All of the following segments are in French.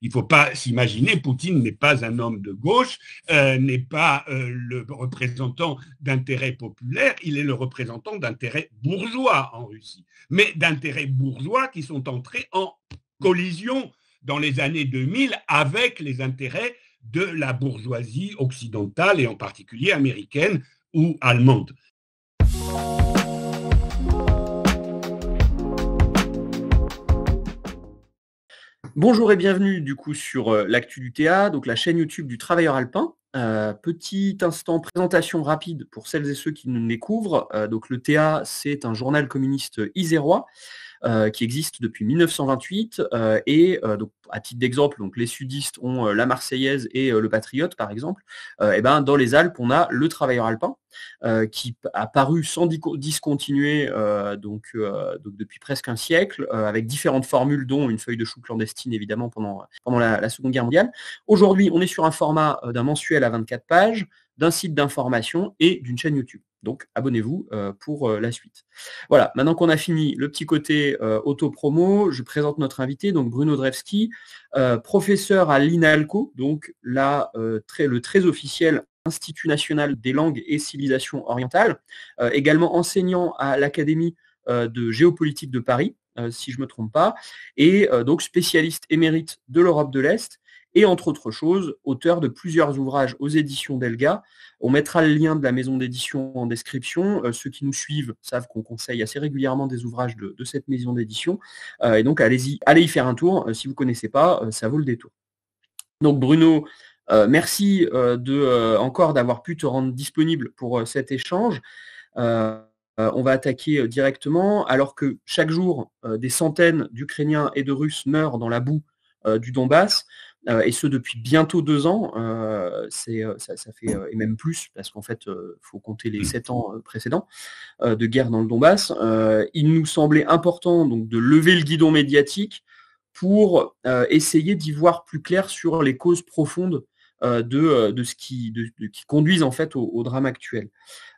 Il ne faut pas s'imaginer, Poutine n'est pas un homme de gauche, n'est pas le représentant d'intérêts populaires, il est le représentant d'intérêts bourgeois en Russie, mais d'intérêts bourgeois qui sont entrés en collision dans les années 2000 avec les intérêts de la bourgeoisie occidentale et en particulier américaine ou allemande. Bonjour et bienvenue du coup sur l'actu du TA, donc la chaîne YouTube du Travailleur Alpin. Petit instant présentation rapide pour celles et ceux qui nous découvrent. Donc le TA, c'est un journal communiste isérois qui existe depuis 1928 donc à titre d'exemple, donc les sudistes ont la Marseillaise et le Patriote par exemple. Et ben dans les Alpes, on a le Travailleur Alpin qui a paru sans discontinuer donc depuis presque un siècle avec différentes formules, dont une feuille de chou clandestine évidemment pendant la Seconde Guerre mondiale. Aujourd'hui, on est sur un format d'un mensuel à 24 pages, d'un site d'information et d'une chaîne YouTube. Donc abonnez-vous pour la suite. Voilà, maintenant qu'on a fini le petit côté auto-promo, je présente notre invité, donc Bruno Drewski, professeur à l'INALCO, donc là, le très officiel Institut national des langues et civilisations orientales, également enseignant à l'Académie de géopolitique de Paris, si je ne me trompe pas, et donc spécialiste émérite de l'Europe de l'Est, et entre autres choses, auteur de plusieurs ouvrages aux éditions d'Elga. On mettra le lien de la maison d'édition en description. Ceux qui nous suivent savent qu'on conseille assez régulièrement des ouvrages de cette maison d'édition. Et donc, allez y faire un tour. Si vous ne connaissez pas, ça vaut le détour. Donc, Bruno, merci encore d'avoir pu te rendre disponible pour cet échange. On va attaquer directement. Alors que chaque jour, des centaines d'Ukrainiens et de Russes meurent dans la boue du Donbass, et ce depuis bientôt 2 ans, ça fait, et même plus, parce qu'en fait, faut compter les 7 ans précédents de guerre dans le Donbass. Il nous semblait important donc de lever le guidon médiatique pour essayer d'y voir plus clair sur les causes profondes de ce qui conduisent en fait au drame actuel.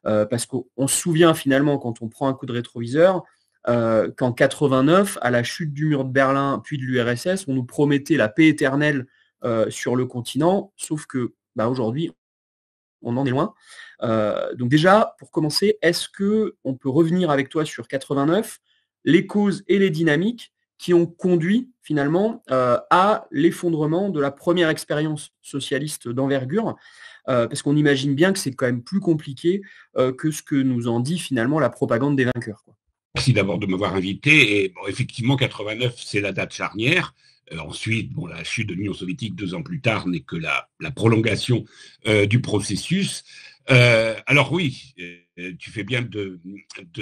Parce qu'on se souvient finalement, quand on prend un coup de rétroviseur, qu'en 89, à la chute du mur de Berlin puis de l'URSS, on nous promettait la paix éternelle sur le continent, sauf que aujourd'hui, on en est loin. Donc déjà, pour commencer, est-ce qu'on peut revenir avec toi sur 89, les causes et les dynamiques qui ont conduit finalement à l'effondrement de la première expérience socialiste d'envergure, parce qu'on imagine bien que c'est quand même plus compliqué que ce que nous en dit finalement la propagande des vainqueurs, quoi. Merci d'abord de m'avoir invité. Et effectivement, 89, c'est la date charnière. Ensuite, la chute de l'Union soviétique 2 ans plus tard n'est que la prolongation du processus. Alors oui, tu fais bien de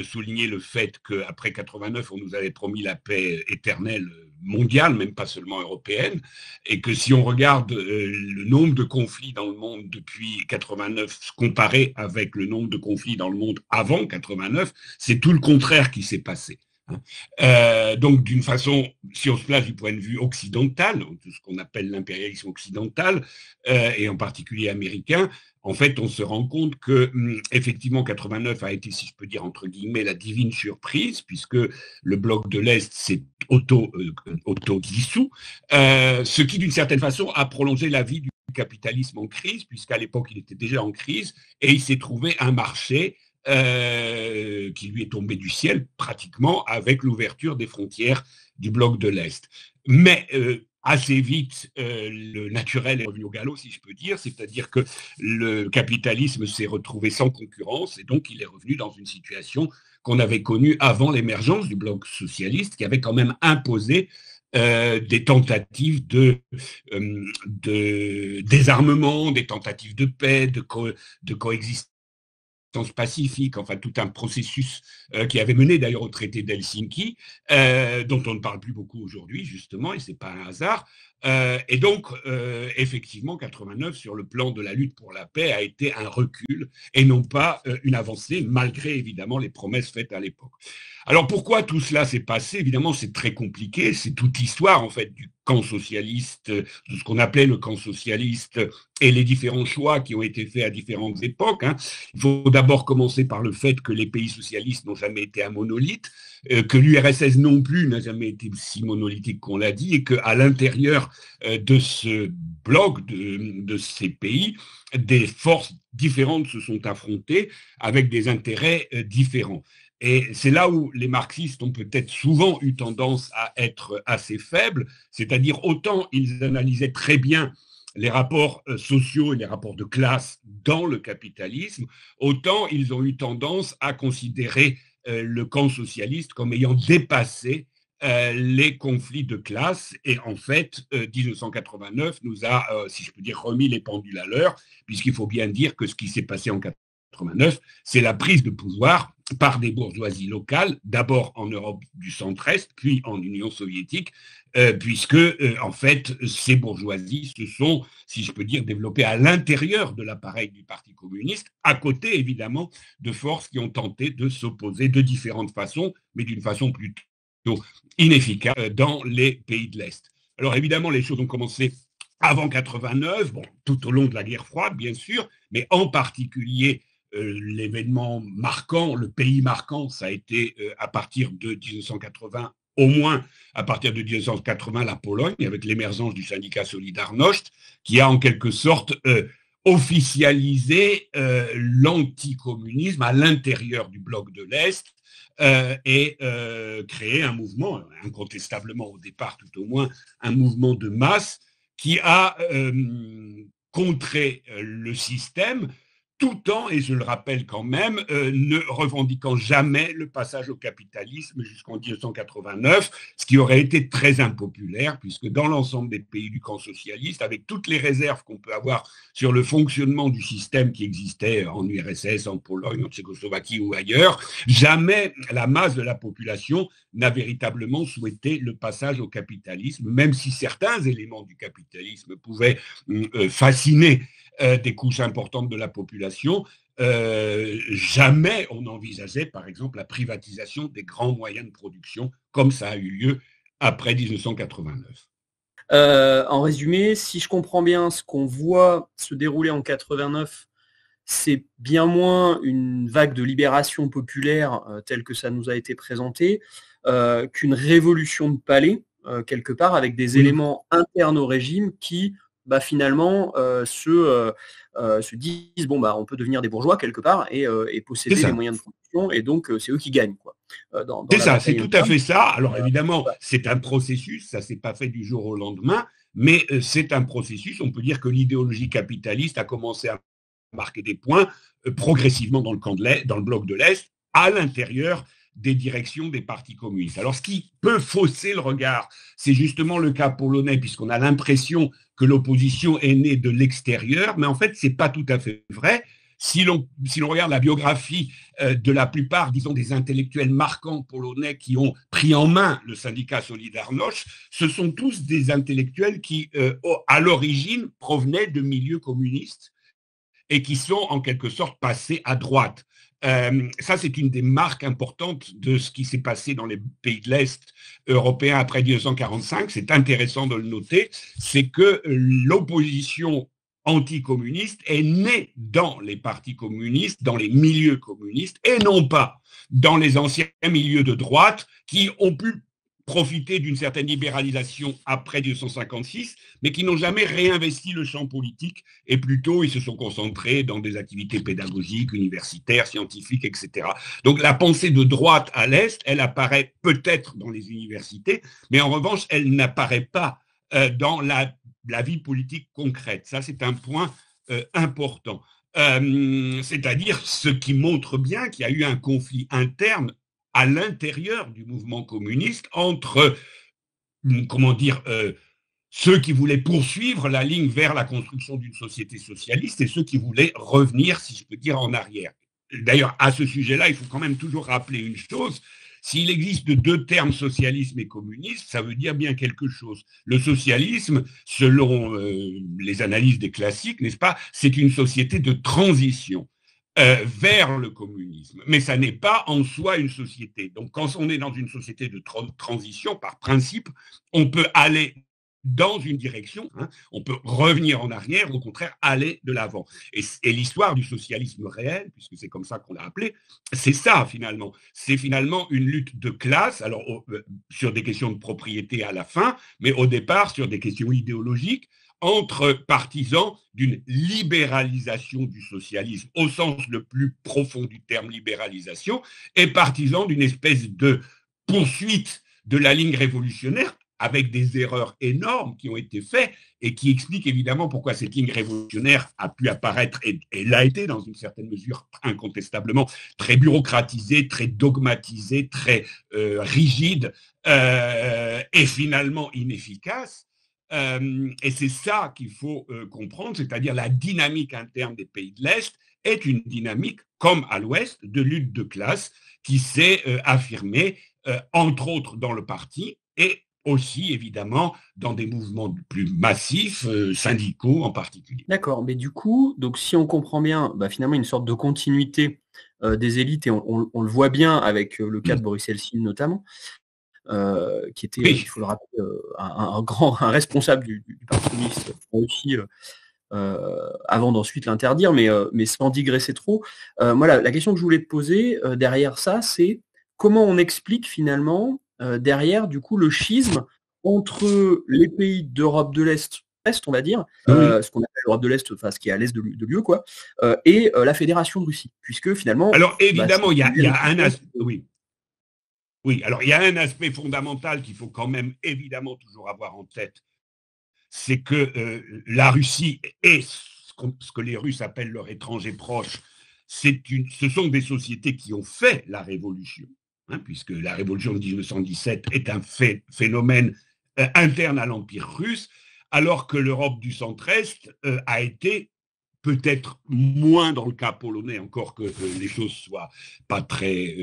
souligner le fait qu'après 89, on nous avait promis la paix éternelle mondiale, même pas seulement européenne, et que si on regarde le nombre de conflits dans le monde depuis 89 comparé avec le nombre de conflits dans le monde avant 89, c'est tout le contraire qui s'est passé. Donc, d'une façon, si on se place du point de vue occidental, de ce qu'on appelle l'impérialisme occidental, et en particulier américain, en fait, on se rend compte que, effectivement, 89 a été, si je peux dire, entre guillemets, la divine surprise, puisque le bloc de l'Est s'est auto-dissous, ce qui, d'une certaine façon, a prolongé la vie du capitalisme en crise, puisqu'à l'époque, il était déjà en crise, et il s'est trouvé un marché qui lui est tombé du ciel pratiquement avec l'ouverture des frontières du bloc de l'Est. Mais assez vite, le naturel est revenu au galop, si je peux dire, c'est-à-dire que le capitalisme s'est retrouvé sans concurrence et donc il est revenu dans une situation qu'on avait connue avant l'émergence du bloc socialiste, qui avait quand même imposé des tentatives de désarmement, des tentatives de paix, de coexistence pacifique, enfin tout un processus qui avait mené d'ailleurs au traité d'Helsinki, dont on ne parle plus beaucoup aujourd'hui justement, et c'est pas un hasard. Et donc, effectivement, 89, sur le plan de la lutte pour la paix, a été un recul et non pas une avancée, malgré évidemment les promesses faites à l'époque. Alors pourquoi tout cela s'est passé? Évidemment, c'est très compliqué, c'est toute l'histoire en fait du camp socialiste, de ce qu'on appelait le camp socialiste, et les différents choix qui ont été faits à différentes époques. Il faut d'abord commencer par le fait que les pays socialistes n'ont jamais été un monolithe, que l'URSS non plus n'a jamais été si monolithique qu'on l'a dit, et qu'à l'intérieur l'intérieur de ce bloc, de ces pays, des forces différentes se sont affrontées avec des intérêts différents. Et c'est là où les marxistes ont peut-être souvent eu tendance à être assez faibles, c'est-à-dire autant ils analysaient très bien les rapports sociaux et les rapports de classe dans le capitalisme, autant ils ont eu tendance à considérer le camp socialiste comme ayant dépassé les conflits de classe. Et en fait, 1989 nous a, si je peux dire, remis les pendules à l'heure, puisqu'il faut bien dire que ce qui s'est passé en 89, c'est la prise de pouvoir par des bourgeoisies locales, d'abord en Europe du centre-est, puis en Union soviétique, puisque, en fait, ces bourgeoisies se sont, si je peux dire, développées à l'intérieur de l'appareil du Parti communiste, à côté, évidemment, de forces qui ont tenté de s'opposer de différentes façons, mais d'une façon plutôt inefficace dans les pays de l'Est. Alors, évidemment, les choses ont commencé avant 89, bon, tout au long de la guerre froide, bien sûr, mais en particulier l'événement marquant, le pays marquant, ça a été à partir de 1980, au moins à partir de 1980, la Pologne, avec l'émergence du syndicat Solidarność, qui a en quelque sorte officialisé l'anticommunisme à l'intérieur du bloc de l'Est et créé un mouvement, incontestablement au départ tout au moins, un mouvement de masse qui a contré le système, tout en, et je le rappelle quand même, ne revendiquant jamais le passage au capitalisme jusqu'en 1989, ce qui aurait été très impopulaire, puisque dans l'ensemble des pays du camp socialiste, avec toutes les réserves qu'on peut avoir sur le fonctionnement du système qui existait en URSS, en Pologne, en Tchécoslovaquie ou ailleurs, jamais la masse de la population n'a véritablement souhaité le passage au capitalisme, même si certains éléments du capitalisme pouvaient fasciner des couches importantes de la population, jamais on n'envisageait, par exemple, la privatisation des grands moyens de production, comme ça a eu lieu après 1989. En résumé, si je comprends bien, ce qu'on voit se dérouler en 89, c'est bien moins une vague de libération populaire telle que ça nous a été présenté, qu'une révolution de palais, quelque part, avec des éléments internes au régime qui finalement se disent on peut devenir des bourgeois quelque part et posséder les moyens de production, et donc c'est eux qui gagnent, quoi. C'est ça, c'est tout à fait ça. Alors évidemment, c'est un processus, ça ne s'est pas fait du jour au lendemain, mais c'est un processus. On peut dire que l'idéologie capitaliste a commencé à marquer des points progressivement dans le bloc de l'Est, à l'intérieur des directions des partis communistes. Alors, ce qui peut fausser le regard, c'est justement le cas polonais, puisqu'on a l'impression que l'opposition est née de l'extérieur, mais en fait, ce n'est pas tout à fait vrai. Si l'on regarde la biographie de la plupart, disons, des intellectuels marquants polonais qui ont pris en main le syndicat Solidarność, ce sont tous des intellectuels qui, à l'origine, provenaient de milieux communistes et qui sont en quelque sorte passés à droite. Ça, c'est une des marques importantes de ce qui s'est passé dans les pays de l'Est européens après 1945. C'est intéressant de le noter, c'est que l'opposition anticommuniste est née dans les partis communistes, dans les milieux communistes, et non pas dans les anciens milieux de droite qui ont pu profiter d'une certaine libéralisation après 1956, mais qui n'ont jamais réinvesti le champ politique, et plutôt ils se sont concentrés dans des activités pédagogiques, universitaires, scientifiques, etc. Donc la pensée de droite à l'Est, elle apparaît peut-être dans les universités, mais en revanche, elle n'apparaît pas dans la vie politique concrète. Ça, c'est un point important. C'est-à-dire ce qui montre bien qu'il y a eu un conflit interne à l'intérieur du mouvement communiste entre, ceux qui voulaient poursuivre la ligne vers la construction d'une société socialiste et ceux qui voulaient revenir, si je peux dire, en arrière. D'ailleurs, à ce sujet-là, il faut quand même toujours rappeler une chose. S'il existe deux termes, socialisme et communisme, ça veut dire bien quelque chose. Le socialisme, selon les analyses des classiques, n'est-ce pas, c'est une société de transition vers le communisme. Mais ça n'est pas en soi une société. Donc quand on est dans une société de transition, par principe, on peut aller dans une direction. On peut revenir en arrière, au contraire, aller de l'avant. Et l'histoire du socialisme réel, puisque c'est comme ça qu'on l'a appelé, c'est ça finalement. C'est finalement une lutte de classe, alors sur des questions de propriété à la fin, mais au départ sur des questions idéologiques, entre partisans d'une libéralisation du socialisme au sens le plus profond du terme libéralisation et partisans d'une espèce de poursuite de la ligne révolutionnaire avec des erreurs énormes qui ont été faites et qui expliquent évidemment pourquoi cette ligne révolutionnaire a pu apparaître et l'a été dans une certaine mesure incontestablement très bureaucratisée, très dogmatisée, très rigide et finalement inefficace. Et c'est ça qu'il faut comprendre, c'est-à-dire la dynamique interne des pays de l'Est est une dynamique, comme à l'Ouest, de lutte de classe qui s'est affirmée, entre autres dans le parti et aussi évidemment dans des mouvements plus massifs, syndicaux en particulier. D'accord, mais du coup, donc si on comprend bien, finalement une sorte de continuité des élites, et on le voit bien avec le cas de Boris Eltsine notamment, qui était, Oui. il faut le rappeler, un responsable du Parti communiste aussi, avant d'ensuite l'interdire, mais sans digresser trop. Moi, la question que je voulais te poser derrière ça, c'est comment on explique finalement derrière du coup le schisme entre les pays d'Europe de l'Est, on va dire, ce qu'on appelle l'Europe de l'Est, enfin ce qui est à l'est de l'UE, quoi, et la Fédération de Russie, puisque finalement. Alors évidemment, il y a un aspect. Oui, alors il y a un aspect fondamental qu'il faut quand même évidemment toujours avoir en tête, c'est que la Russie est ce que les Russes appellent leur étranger proche. Ce sont des sociétés qui ont fait la révolution, puisque la révolution de 1917 est un phénomène interne à l'Empire russe, alors que l'Europe du centre-est a été peut-être moins dans le cas polonais, encore que les choses soient pas très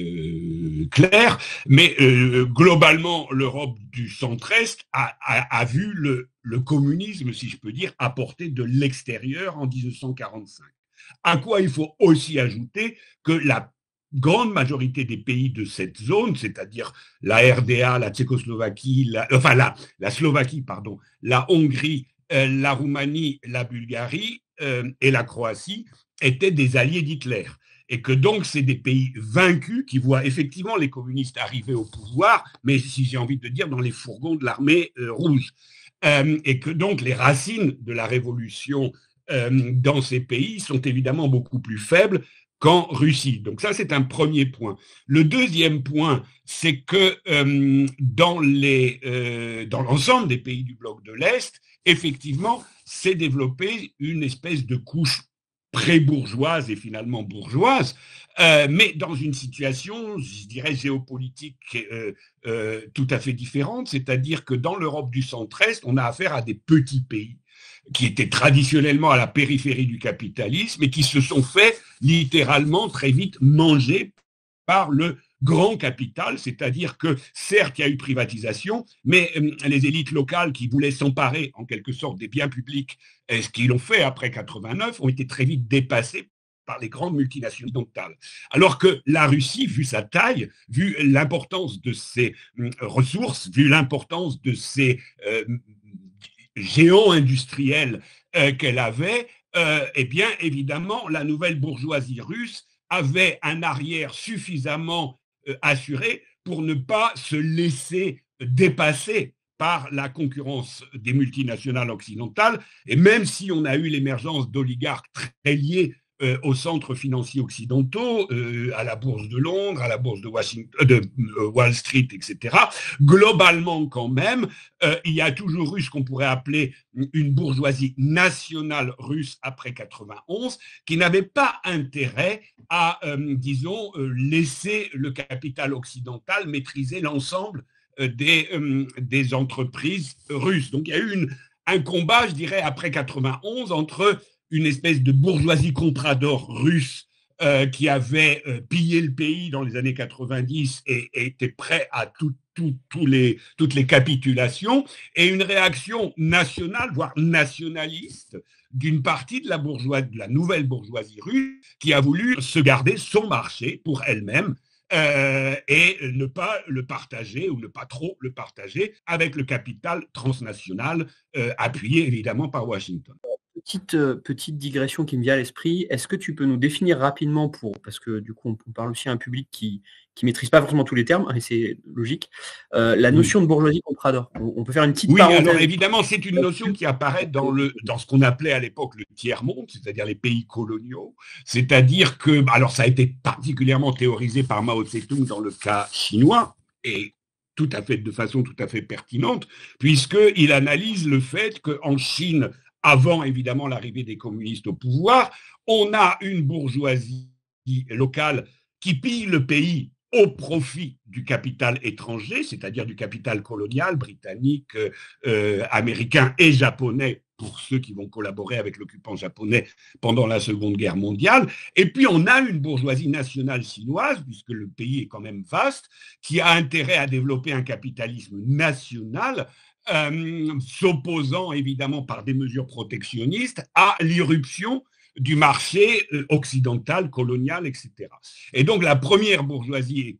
claires, mais globalement, l'Europe du centre-est a vu le communisme, si je peux dire, apporter de l'extérieur en 1945. À quoi il faut aussi ajouter que la grande majorité des pays de cette zone, c'est-à-dire la RDA, la Tchécoslovaquie, la Slovaquie, pardon, la Hongrie, la Roumanie, la Bulgarie et la Croatie étaient des alliés d'Hitler. Et que donc, c'est des pays vaincus qui voient effectivement les communistes arriver au pouvoir, mais si j'ai envie de dire, dans les fourgons de l'armée rouge. Et que donc, les racines de la révolution dans ces pays sont évidemment beaucoup plus faibles qu'en Russie. Donc ça, c'est un premier point. Le deuxième point, c'est que dans l'ensemble des pays du bloc de l'Est, effectivement, s'est développée une espèce de couche pré-bourgeoise et finalement bourgeoise, mais dans une situation, je dirais, géopolitique tout à fait différente, c'est-à-dire que dans l'Europe du centre-est, on a affaire à des petits pays qui étaient traditionnellement à la périphérie du capitalisme et qui se sont fait littéralement très vite manger par le grand capital, c'est-à-dire que certes il y a eu privatisation, mais les élites locales qui voulaient s'emparer en quelque sorte des biens publics, et ce qu'ils ont fait après 89, ont été très vite dépassés par les grandes multinationales occidentales. Alors que la Russie, vu sa taille, vu l'importance de ses ressources, vu l'importance de ses géants industriels qu'elle avait, eh bien évidemment la nouvelle bourgeoisie russe avait un arrière suffisamment assuré pour ne pas se laisser dépasser par la concurrence des multinationales occidentales. Et même si on a eu l'émergence d'oligarques très liés aux centres financiers occidentaux, à la bourse de Londres, à la bourse de Wall Street, etc. Globalement, quand même, il y a toujours eu ce qu'on pourrait appeler une bourgeoisie nationale russe après 91, qui n'avait pas intérêt à, disons, laisser le capital occidental maîtriser l'ensemble des entreprises russes. Donc il y a eu un combat, je dirais, après 91 entre une espèce de bourgeoisie comprador russe qui avait pillé le pays dans les années 90 et était prêt à toutes les capitulations, et une réaction nationale, voire nationaliste, d'une partie de la nouvelle bourgeoisie russe qui a voulu se garder son marché pour elle-même et ne pas le partager ou ne pas trop le partager avec le capital transnational appuyé évidemment par Washington. Petite digression qui me vient à l'esprit. Est-ce que tu peux nous définir rapidement parce que du coup on parle aussi à un public qui maîtrise pas forcément tous les termes, et c'est logique, la notion de bourgeoisie comprador. On peut faire une petite parenthèse. Alors évidemment, c'est une notion qui apparaît dans ce qu'on appelait à l'époque le tiers-monde, c'est-à-dire les pays coloniaux. C'est-à-dire que, alors ça a été particulièrement théorisé par Mao Tse-tung dans le cas chinois, et de façon tout à fait pertinente, puisqu'il analyse le fait qu'en Chine, avant évidemment l'arrivée des communistes au pouvoir, on a une bourgeoisie locale qui pille le pays au profit du capital étranger, c'est-à-dire du capital colonial britannique, américain et japonais, pour ceux qui vont collaborer avec l'occupant japonais pendant la Seconde Guerre mondiale. Et puis on a une bourgeoisie nationale chinoise, puisque le pays est quand même vaste, qui a intérêt à développer un capitalisme national, s'opposant évidemment par des mesures protectionnistes à l'irruption du marché occidental, colonial, etc. Et donc la première bourgeoisie,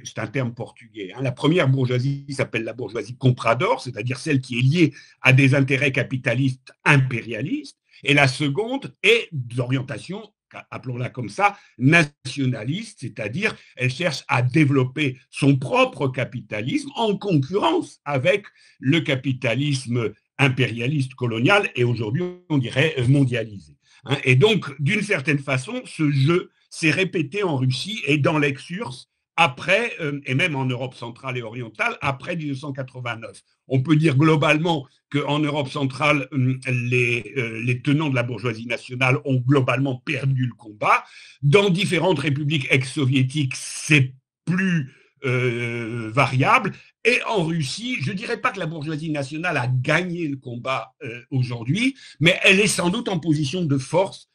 c'est un terme portugais, la première bourgeoisie s'appelle la bourgeoisie comprador, c'est-à-dire celle qui est liée à des intérêts capitalistes impérialistes, et la seconde est d'orientation, appelons-la comme ça, nationaliste, c'est-à-dire elle cherche à développer son propre capitalisme en concurrence avec le capitalisme impérialiste colonial et aujourd'hui on dirait mondialisé. Et donc, d'une certaine façon, ce jeu s'est répété en Russie et dans l'ex-URSS après, et même en Europe centrale et orientale, après 1989. On peut dire globalement qu'en Europe centrale, les tenants de la bourgeoisie nationale ont globalement perdu le combat. Dans différentes républiques ex-soviétiques, c'est plus variable. Et en Russie, je ne dirais pas que la bourgeoisie nationale a gagné le combat aujourd'hui, mais elle est sans doute en position de force.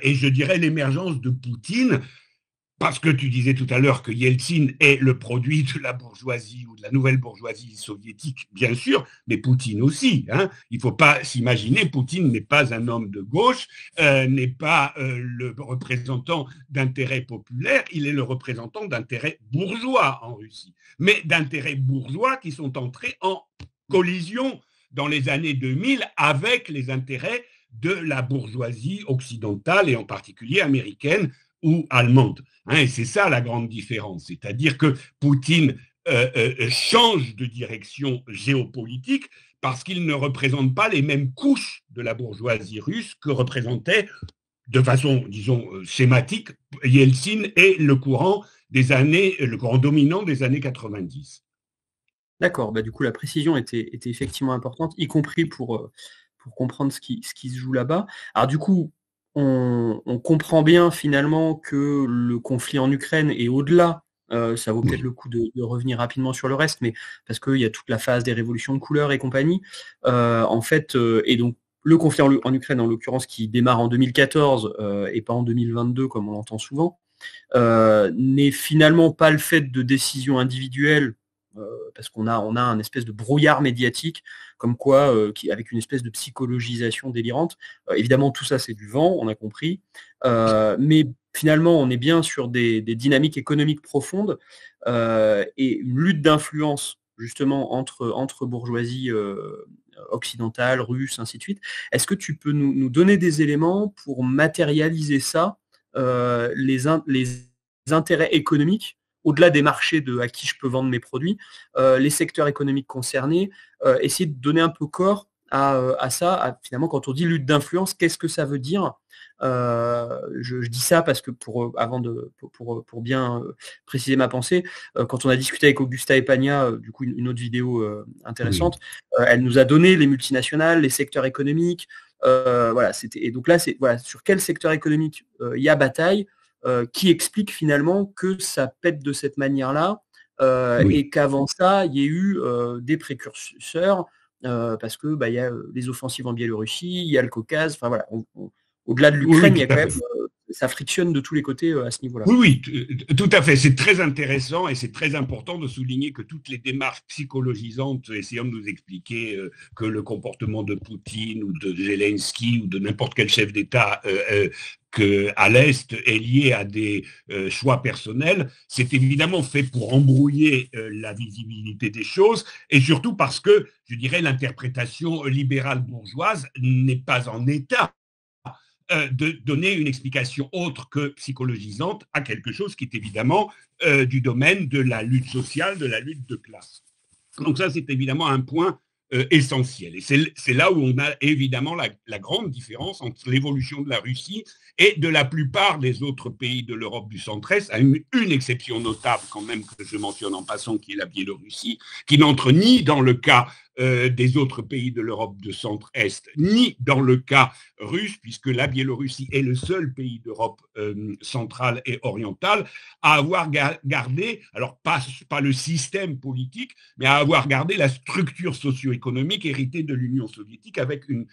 Et je dirais l'émergence de Poutine, parce que tu disais tout à l'heure que Yeltsin est le produit de la bourgeoisie ou de la nouvelle bourgeoisie soviétique, bien sûr, mais Poutine aussi. Il ne faut pas s'imaginer, Poutine n'est pas un homme de gauche, n'est pas le représentant d'intérêts populaires, il est le représentant d'intérêts bourgeois en Russie, mais d'intérêts bourgeois qui sont entrés en collision dans les années 2000 avec les intérêts de la bourgeoisie occidentale et en particulier américaine ou allemande. Et c'est ça la grande différence. C'est-à-dire que Poutine change de direction géopolitique parce qu'il ne représente pas les mêmes couches de la bourgeoisie russe que représentait de façon, disons, schématique, Yeltsin et le courant dominant des années 90. D'accord, du coup la précision était effectivement importante, y compris pour comprendre ce qui se joue là-bas. Alors du coup, on comprend bien finalement que le conflit en Ukraine est au-delà, ça vaut peut-être le coup de revenir rapidement sur le reste, mais parce qu'il y a toute la phase des révolutions de couleurs et compagnie. En fait, et donc le conflit en Ukraine, en l'occurrence, qui démarre en 2014 et pas en 2022, comme on l'entend souvent, n'est finalement pas le fait de décisions individuelles, parce qu'on a un espèce de brouillard médiatique, comme quoi, avec une espèce de psychologisation délirante. Évidemment, tout ça, c'est du vent, on a compris. Mais finalement, on est bien sur des dynamiques économiques profondes et une lutte d'influence, justement, entre bourgeoisie occidentale, russe, ainsi de suite. Est-ce que tu peux nous donner des éléments pour matérialiser ça, les intérêts économiques au-delà des marchés à qui je peux vendre mes produits, les secteurs économiques concernés, essayer de donner un peu corps à ça, finalement, quand on dit lutte d'influence, qu'est-ce que ça veut dire? Je dis ça parce que pour bien préciser ma pensée, quand on a discuté avec Augusta Epagna, du coup une autre vidéo intéressante, elle nous a donné les multinationales, les secteurs économiques, et donc là, sur quel secteur économique il y a bataille, qui explique finalement que ça pète de cette manière-là, et qu'avant ça, il y a eu des précurseurs, parce que il y a les offensives en Biélorussie, il y a le Caucase, au-delà de l'Ukraine, il y a quand même ça frictionne de tous les côtés à ce niveau-là. Oui, tout à fait. C'est très intéressant et c'est très important de souligner que toutes les démarches psychologisantes essayant de nous expliquer que le comportement de Poutine ou de Zelensky ou de n'importe quel chef d'État à l'Est est lié à des choix personnels, c'est évidemment fait pour embrouiller la visibilité des choses et surtout parce que, je dirais, l'interprétation libérale bourgeoise n'est pas en état de donner une explication autre que psychologisante à quelque chose qui est évidemment du domaine de la lutte sociale, de la lutte de classe. Donc ça, c'est évidemment un point essentiel. Et c'est là où on a évidemment la grande différence entre l'évolution de la Russie et de la plupart des autres pays de l'Europe du centre-est, à une exception notable quand même que je mentionne en passant, qui est la Biélorussie, qui n'entre ni dans le cas des autres pays de l'Europe de centre-est, ni dans le cas russe, puisque la Biélorussie est le seul pays d'Europe centrale et orientale à avoir gardé, alors pas le système politique, mais à avoir gardé la structure socio-économique héritée de l'Union soviétique avec une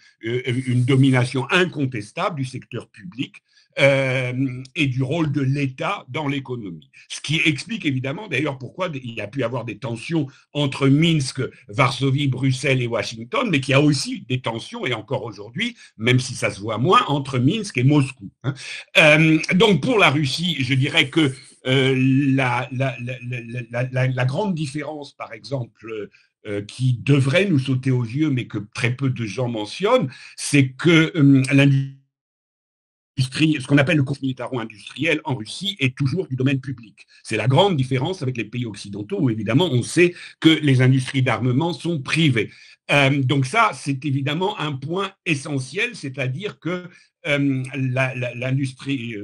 domination incontestable du secteur public et du rôle de l'État dans l'économie. Ce qui explique évidemment d'ailleurs pourquoi il y a pu avoir des tensions entre Minsk, Varsovie, Bruxelles et Washington, mais qu'il y a aussi des tensions, et encore aujourd'hui, même si ça se voit moins, entre Minsk et Moscou. Donc pour la Russie, je dirais que la grande différence, par exemple, qui devrait nous sauter aux yeux, mais que très peu de gens mentionnent, c'est que l'industrie, ce qu'on appelle le conflit militaro-industriel en Russie est toujours du domaine public. C'est la grande différence avec les pays occidentaux où évidemment on sait que les industries d'armement sont privées. Donc ça, c'est évidemment un point essentiel, c'est-à-dire que l'industrie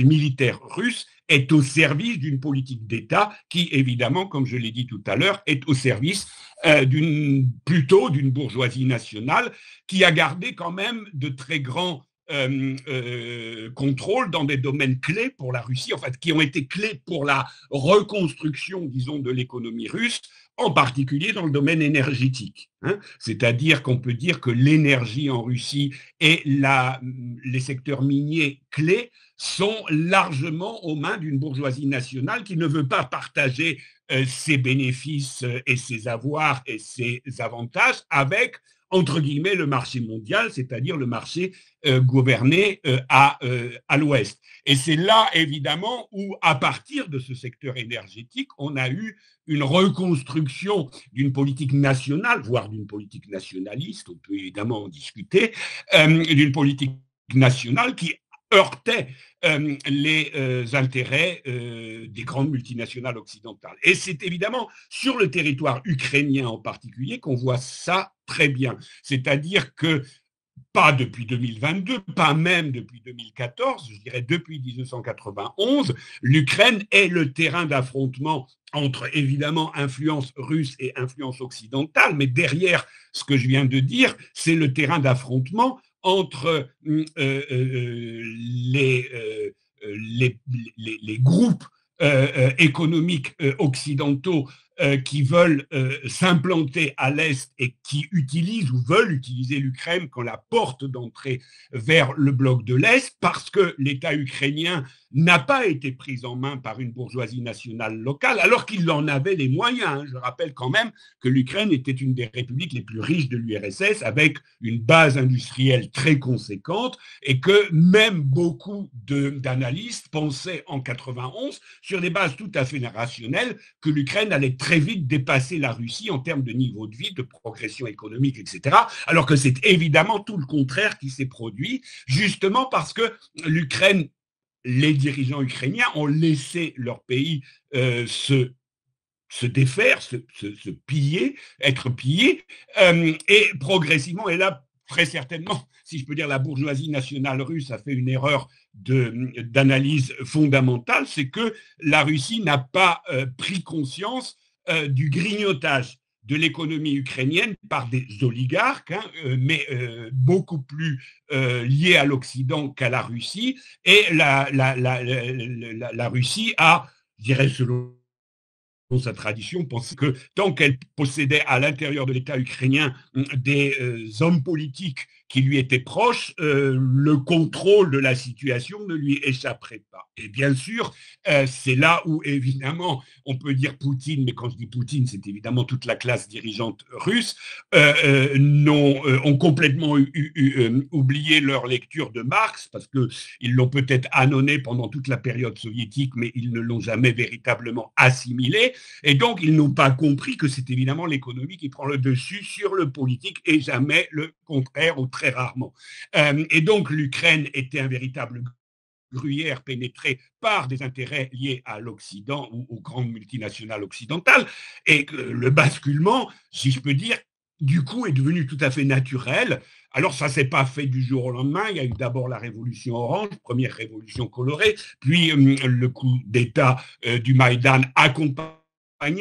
militaire russe est au service d'une politique d'État qui, évidemment, comme je l'ai dit tout à l'heure, est au service plutôt d'une bourgeoisie nationale qui a gardé quand même de très grands contrôle dans des domaines clés pour la Russie, en fait, qui ont été clés pour la reconstruction, disons, de l'économie russe, en particulier dans le domaine énergétique. C'est-à-dire qu'on peut dire que l'énergie en Russie et les secteurs miniers clés sont largement aux mains d'une bourgeoisie nationale qui ne veut pas partager ses bénéfices et ses avoirs et ses avantages avec, entre guillemets, le marché mondial, c'est-à-dire le marché gouverné à l'ouest. Et c'est là, évidemment, où, à partir de ce secteur énergétique, on a eu une reconstruction d'une politique nationale, voire d'une politique nationaliste, on peut évidemment en discuter, d'une politique nationale qui heurtait les intérêts des grandes multinationales occidentales. Et c'est évidemment sur le territoire ukrainien en particulier qu'on voit ça très bien. C'est-à-dire que pas depuis 2022, pas même depuis 2014, je dirais depuis 1991, l'Ukraine est le terrain d'affrontement entre évidemment influence russe et influence occidentale, mais derrière ce que je viens de dire, c'est le terrain d'affrontement entre les groupes économiques occidentaux qui veulent s'implanter à l'Est et qui utilisent ou veulent utiliser l'Ukraine comme la porte d'entrée vers le bloc de l'Est parce que l'État ukrainien n'a pas été pris en main par une bourgeoisie nationale locale alors qu'il en avait les moyens. Je rappelle quand même que l'Ukraine était une des républiques les plus riches de l'URSS avec une base industrielle très conséquente et que même beaucoup d'analystes pensaient en 91 sur des bases tout à fait rationnelles que l'Ukraine allait très vite dépasser la Russie en termes de niveau de vie, de progression économique, etc. Alors que c'est évidemment tout le contraire qui s'est produit, justement parce que l'Ukraine, les dirigeants ukrainiens ont laissé leur pays se défaire, se piller, être pillé, et progressivement, et là, très certainement, si je peux dire, la bourgeoisie nationale russe a fait une erreur d'analyse fondamentale, c'est que la Russie n'a pas pris conscience du grignotage de l'économie ukrainienne par des oligarques, mais beaucoup plus liés à l'Occident qu'à la Russie. Et la Russie a, je dirais selon sa tradition, pensé que tant qu'elle possédait à l'intérieur de l'État ukrainien des hommes politiques qui lui étaient proches, le contrôle de la situation ne lui échapperait pas. Et bien sûr, c'est là où, évidemment, on peut dire Poutine, mais quand je dis Poutine, c'est évidemment toute la classe dirigeante russe, ont complètement oublié leur lecture de Marx, parce qu'ils l'ont peut-être annonné pendant toute la période soviétique, mais ils ne l'ont jamais véritablement assimilé. Et donc, ils n'ont pas compris que c'est évidemment l'économie qui prend le dessus sur le politique et jamais le contraire, ou très rarement. Et donc, l'Ukraine était un véritable gruyère pénétrée par des intérêts liés à l'Occident ou aux grandes multinationales occidentales, et que le basculement, si je peux dire, du coup, est devenu tout à fait naturel. Alors, ça ne s'est pas fait du jour au lendemain. Il y a eu d'abord la révolution orange, première révolution colorée, puis le coup d'État du Maïdan accompagné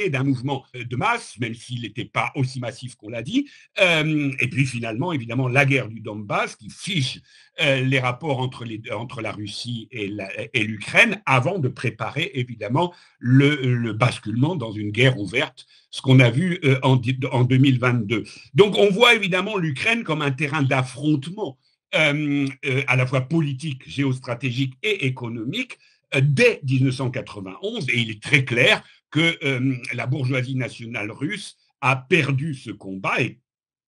d'un mouvement de masse, même s'il n'était pas aussi massif qu'on l'a dit. Et puis finalement, évidemment, la guerre du Donbass qui fiche les rapports entre la Russie et l'Ukraine avant de préparer évidemment le basculement dans une guerre ouverte, ce qu'on a vu en 2022. Donc on voit évidemment l'Ukraine comme un terrain d'affrontement à la fois politique, géostratégique et économique dès 1991, et il est très clair que la bourgeoisie nationale russe a perdu ce combat et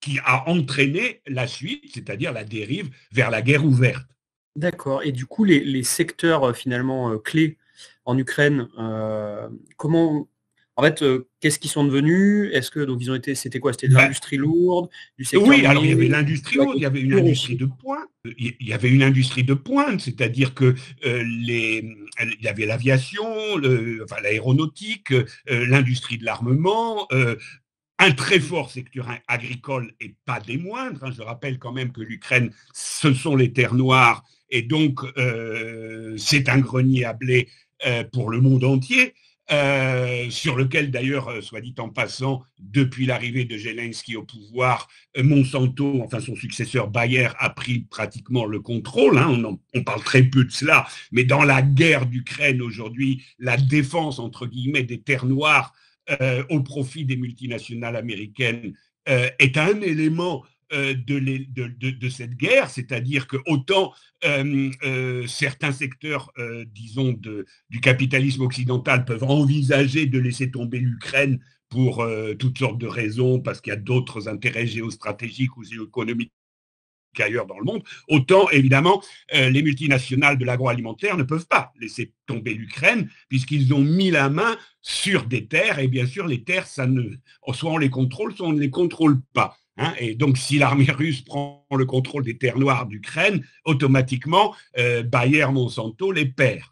qui a entraîné la suite, c'est-à-dire la dérive vers la guerre ouverte. D'accord. Et du coup, les secteurs finalement clés en Ukraine, comment, en fait, qu'est-ce qu'ils sont devenus? Est-ce que donc ils ont été, c'était quoi? C'était de l'industrie lourde, du secteur Oui, alors il y avait minier, l'industrie lourde, il y avait une industrie de pointe, il y avait une industrie de pointe, c'est-à-dire que il y avait l'aviation, enfin, l'aéronautique, l'industrie de l'armement, un très fort secteur agricole et pas des moindres. Je rappelle quand même que l'Ukraine, ce sont les terres noires, et donc c'est un grenier à blé pour le monde entier. Sur lequel d'ailleurs, soit dit en passant, depuis l'arrivée de Zelensky au pouvoir, Monsanto, enfin son successeur Bayer, a pris pratiquement le contrôle. On parle très peu de cela, mais dans la guerre d'Ukraine aujourd'hui, la défense entre guillemets des terres noires au profit des multinationales américaines est un élément de cette guerre, c'est-à-dire que autant certains secteurs, disons, du capitalisme occidental peuvent envisager de laisser tomber l'Ukraine pour toutes sortes de raisons, parce qu'il y a d'autres intérêts géostratégiques ou géoéconomiques qu'ailleurs dans le monde, autant évidemment les multinationales de l'agroalimentaire ne peuvent pas laisser tomber l'Ukraine, puisqu'ils ont mis la main sur des terres, et bien sûr les terres, soit on les contrôle, soit on ne les contrôle pas. Et donc, si l'armée russe prend le contrôle des terres noires d'Ukraine, automatiquement, Bayer, Monsanto les perd.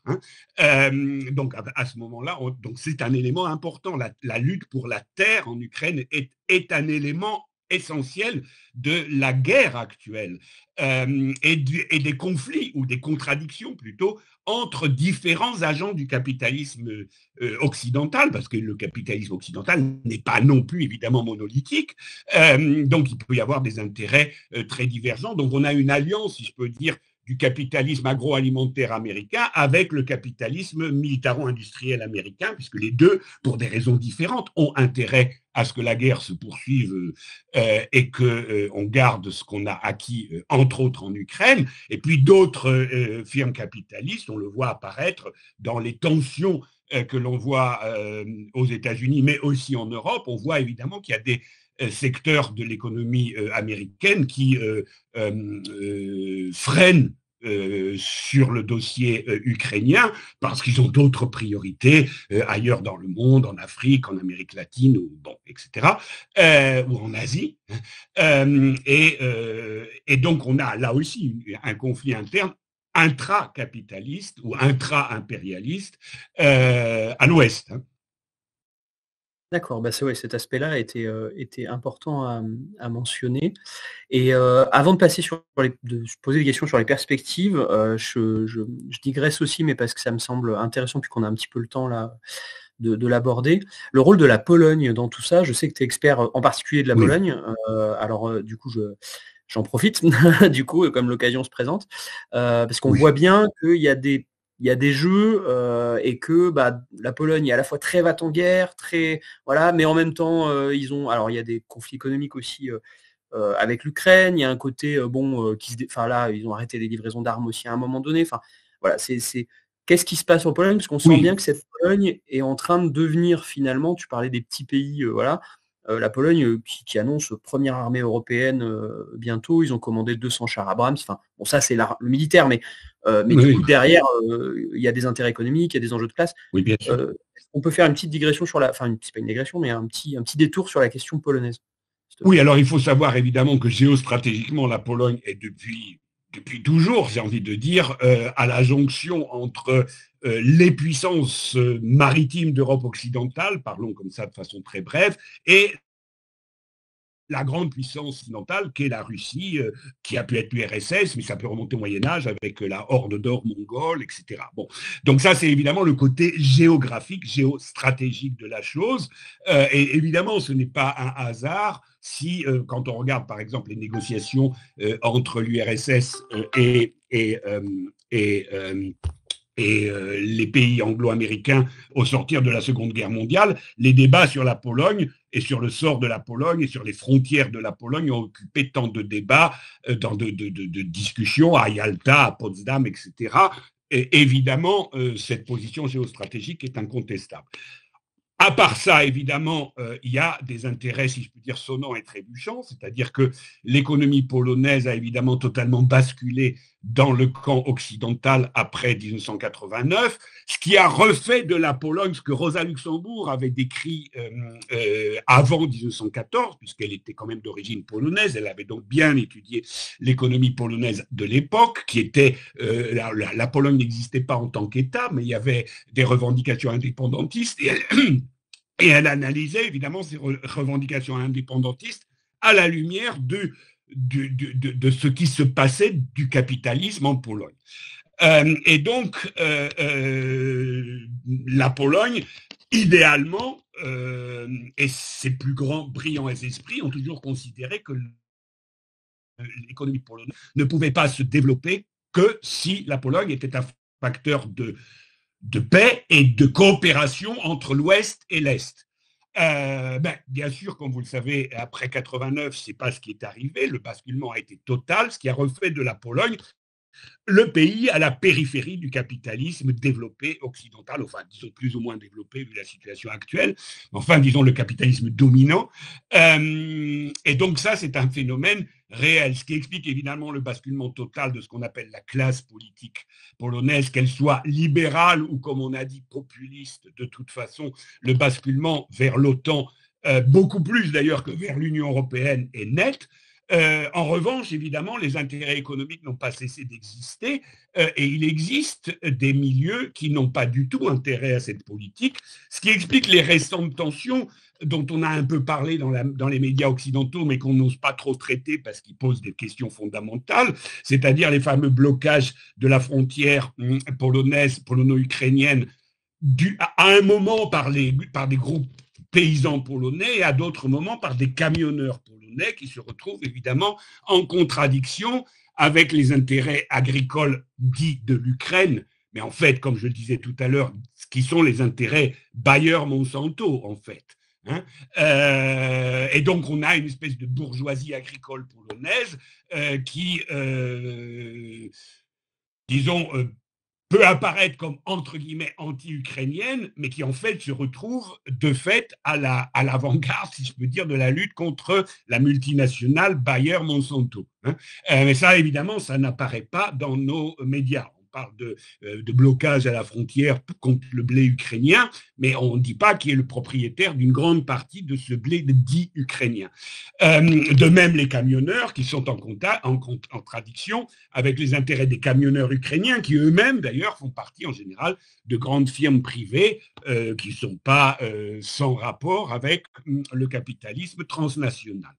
Donc, à ce moment-là, donc c'est un élément important. La lutte pour la terre en Ukraine est un élément essentiel de la guerre actuelle et des conflits ou des contradictions plutôt entre différents agents du capitalisme occidental, parce que le capitalisme occidental n'est pas non plus évidemment monolithique, donc il peut y avoir des intérêts très divergents. Donc on a une alliance, si je peux dire, du capitalisme agroalimentaire américain avec le capitalisme militaro-industriel américain, puisque les deux, pour des raisons différentes, ont intérêt à ce que la guerre se poursuive et qu'on garde ce qu'on a acquis, entre autres en Ukraine. Et puis d'autres firmes capitalistes, on le voit apparaître dans les tensions que l'on voit aux États-Unis, mais aussi en Europe. On voit évidemment qu'il y a des secteurs de l'économie américaine qui freinent sur le dossier ukrainien parce qu'ils ont d'autres priorités ailleurs dans le monde, en Afrique, en Amérique latine, etc., ou en Asie. Et donc on a là aussi un conflit interne intra-capitaliste ou intra-impérialiste à l'Ouest. D'accord, c'est cet aspect-là était important à mentionner. Et avant de passer de poser des questions sur les perspectives, je digresse aussi, mais parce que ça me semble intéressant, puis qu'on a un petit peu le temps là de l'aborder. Le rôle de la Pologne dans tout ça, je sais que tu es expert en particulier de la Pologne, alors du coup j'en profite, du coup, comme l'occasion se présente, parce qu'on voit bien qu'il y a des jeux et que la Pologne est à la fois très va-t-en-guerre, très voilà, mais en même temps il y a des conflits économiques aussi avec l'Ukraine. Il y a un côté là, ils ont arrêté les livraisons d'armes aussi à un moment donné. Enfin, voilà, qu'est-ce qui se passe en Pologne? Parce qu'on sent bien que cette Pologne est en train de devenir finalement, tu parlais des petits pays, la Pologne qui annonce première armée européenne bientôt. Ils ont commandé 200 chars Abrams. Enfin, bon, ça c'est le militaire, mais du coup derrière, il y a des intérêts économiques, il y a des enjeux de classe. Oui, bien sûr. On peut faire une petite digression sur c'est pas une digression, mais un petit détour sur la question polonaise. Oui, alors il faut savoir évidemment que géostratégiquement, la Pologne est depuis toujours, j'ai envie de dire, à la jonction entre les puissances maritimes d'Europe occidentale, parlons comme ça de façon très brève, et la grande puissance occidentale qu'est la Russie, qui a pu être l'URSS, mais ça peut remonter au Moyen-Âge avec la Horde d'or mongole, etc. Bon. Donc ça, c'est évidemment le côté géographique, géostratégique de la chose. Et évidemment, ce n'est pas un hasard si, quand on regarde par exemple les négociations entre l'URSS et les pays anglo-américains au sortir de la Seconde Guerre mondiale, les débats sur la Pologne et sur le sort de la Pologne et sur les frontières de la Pologne ont occupé tant de débats, de discussions à Yalta, à Potsdam, etc. Et évidemment, cette position géostratégique est incontestable. À part ça, évidemment, il y a des intérêts, si je peux dire, sonnants et trébuchants, c'est-à-dire que l'économie polonaise a évidemment totalement basculé dans le camp occidental après 1989, ce qui a refait de la Pologne ce que Rosa Luxembourg avait décrit avant 1914, puisqu'elle était quand même d'origine polonaise, elle avait donc bien étudié l'économie polonaise de l'époque, qui était, la Pologne n'existait pas en tant qu'État, mais il y avait des revendications indépendantistes, et elle analysait évidemment ces revendications indépendantistes à la lumière de ce qui se passait du capitalisme en Pologne. Et donc, la Pologne, idéalement, et ses plus grands brillants esprits ont toujours considéré que l'économie polonaise ne pouvait pas se développer que si la Pologne était un facteur de paix et de coopération entre l'Ouest et l'Est. Bien sûr, comme vous le savez, après 89, c'est pas ce qui est arrivé. Le basculement a été total, ce qui a refait de la Pologne le pays à la périphérie du capitalisme développé occidental, enfin, disons plus ou moins développé vu la situation actuelle, enfin, disons le capitalisme dominant. Et donc ça, c'est un phénomène réel, ce qui explique évidemment le basculement total de ce qu'on appelle la classe politique polonaise, qu'elle soit libérale ou, comme on a dit, populiste. De toute façon, le basculement vers l'OTAN, beaucoup plus d'ailleurs que vers l'Union européenne, est net. En revanche, évidemment, les intérêts économiques n'ont pas cessé d'exister et il existe des milieux qui n'ont pas du tout intérêt à cette politique, ce qui explique les récentes tensions dont on a un peu parlé dans les médias occidentaux, mais qu'on n'ose pas trop traiter parce qu'ils posent des questions fondamentales, c'est-à-dire les fameux blocages de la frontière polonaise, polono-ukrainienne, à un moment par des groupes paysans polonais et à d'autres moments par des camionneurs polonais qui se retrouvent évidemment en contradiction avec les intérêts agricoles dits de l'Ukraine, mais en fait, comme je le disais tout à l'heure, ce qui sont les intérêts Bayer-Monsanto, en fait. Et donc, on a une espèce de bourgeoisie agricole polonaise qui, disons, peut apparaître comme, entre guillemets, anti-ukrainienne, mais qui en fait se retrouve de fait à l'avant-garde, si je peux dire, de la lutte contre la multinationale Bayer-Monsanto. Mais ça, évidemment, ça n'apparaît pas dans nos médias. On parle de blocage à la frontière contre le blé ukrainien, mais on ne dit pas qui est le propriétaire d'une grande partie de ce blé dit ukrainien. De même, les camionneurs qui sont en contradiction avec les intérêts des camionneurs ukrainiens, qui eux-mêmes, d'ailleurs, font partie en général de grandes firmes privées qui ne sont pas sans rapport avec le capitalisme transnational.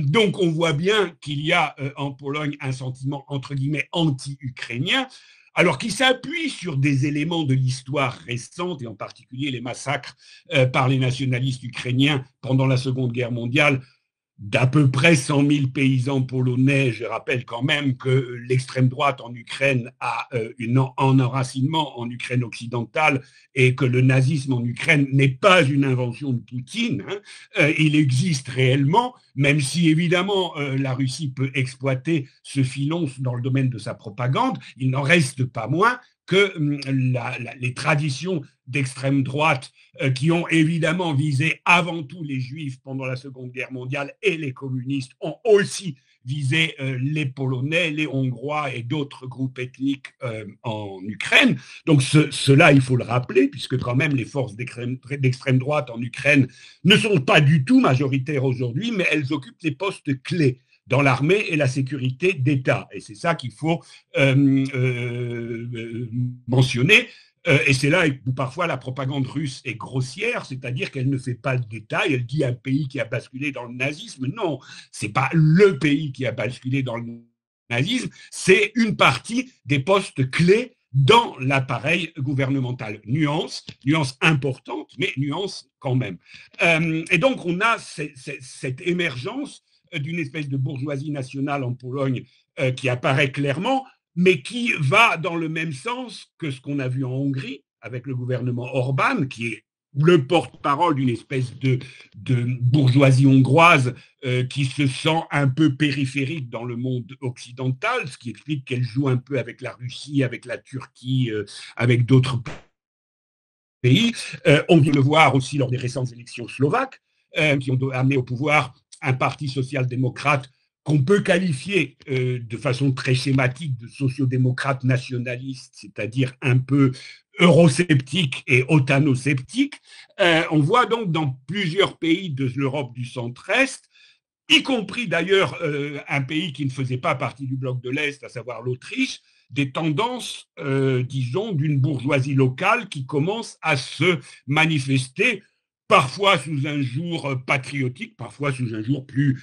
Donc, on voit bien qu'il y a en Pologne un sentiment, entre guillemets, anti-ukrainien, alors qui s'appuie sur des éléments de l'histoire récente, et en particulier les massacres par les nationalistes ukrainiens pendant la Seconde Guerre mondiale, d'à peu près 100 000 paysans polonais. Je rappelle quand même que l'extrême droite en Ukraine a un enracinement en Ukraine occidentale et que le nazisme en Ukraine n'est pas une invention de Poutine. Il existe réellement, même si évidemment la Russie peut exploiter ce filon dans le domaine de sa propagande, il n'en reste pas moins que les traditions d'extrême droite qui ont évidemment visé avant tout les Juifs pendant la Seconde Guerre mondiale et les communistes ont aussi visé les Polonais, les Hongrois et d'autres groupes ethniques en Ukraine. Donc cela, il faut le rappeler, puisque quand même les forces d'extrême droite en Ukraine ne sont pas du tout majoritaires aujourd'hui, mais elles occupent des postes clés dans l'armée et la sécurité d'État. Et c'est ça qu'il faut mentionner. Et c'est là où parfois la propagande russe est grossière, c'est-à-dire qu'elle ne fait pas le détail, elle dit un pays qui a basculé dans le nazisme. Non, c'est pas le pays qui a basculé dans le nazisme, c'est une partie des postes clés dans l'appareil gouvernemental. Nuance importante, mais nuance quand même. Et donc on a cette émergence d'une espèce de bourgeoisie nationale en Pologne qui apparaît clairement, mais qui va dans le même sens que ce qu'on a vu en Hongrie avec le gouvernement Orban, qui est le porte-parole d'une espèce de bourgeoisie hongroise qui se sent un peu périphérique dans le monde occidental, ce qui explique qu'elle joue un peu avec la Russie, avec la Turquie, avec d'autres pays. On vient le voir aussi lors des récentes élections slovaques, qui ont amené au pouvoir un parti social-démocrate qu'on peut qualifier de façon très schématique de sociodémocrate nationaliste, c'est-à-dire un peu eurosceptique et otanosceptique. On voit donc dans plusieurs pays de l'Europe du centre-est, y compris d'ailleurs un pays qui ne faisait pas partie du bloc de l'Est, à savoir l'Autriche, des tendances, disons, d'une bourgeoisie locale qui commence à se manifester parfois sous un jour patriotique, parfois sous un jour plus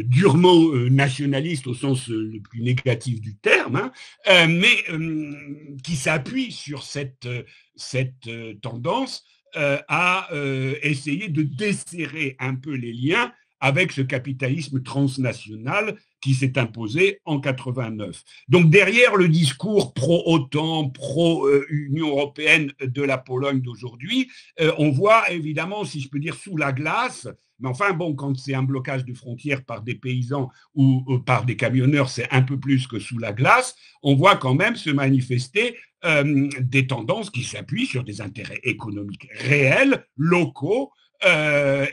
durement nationaliste au sens le plus négatif du terme, mais qui s'appuie sur cette tendance à essayer de desserrer un peu les liens avec ce capitalisme transnational qui s'est imposé en 89. Donc derrière le discours pro-OTAN, pro-Union européenne de la Pologne d'aujourd'hui, on voit évidemment, si je peux dire, sous la glace, mais enfin bon, quand c'est un blocage de frontières par des paysans ou par des camionneurs, c'est un peu plus que sous la glace, on voit quand même se manifester des tendances qui s'appuient sur des intérêts économiques réels, locaux,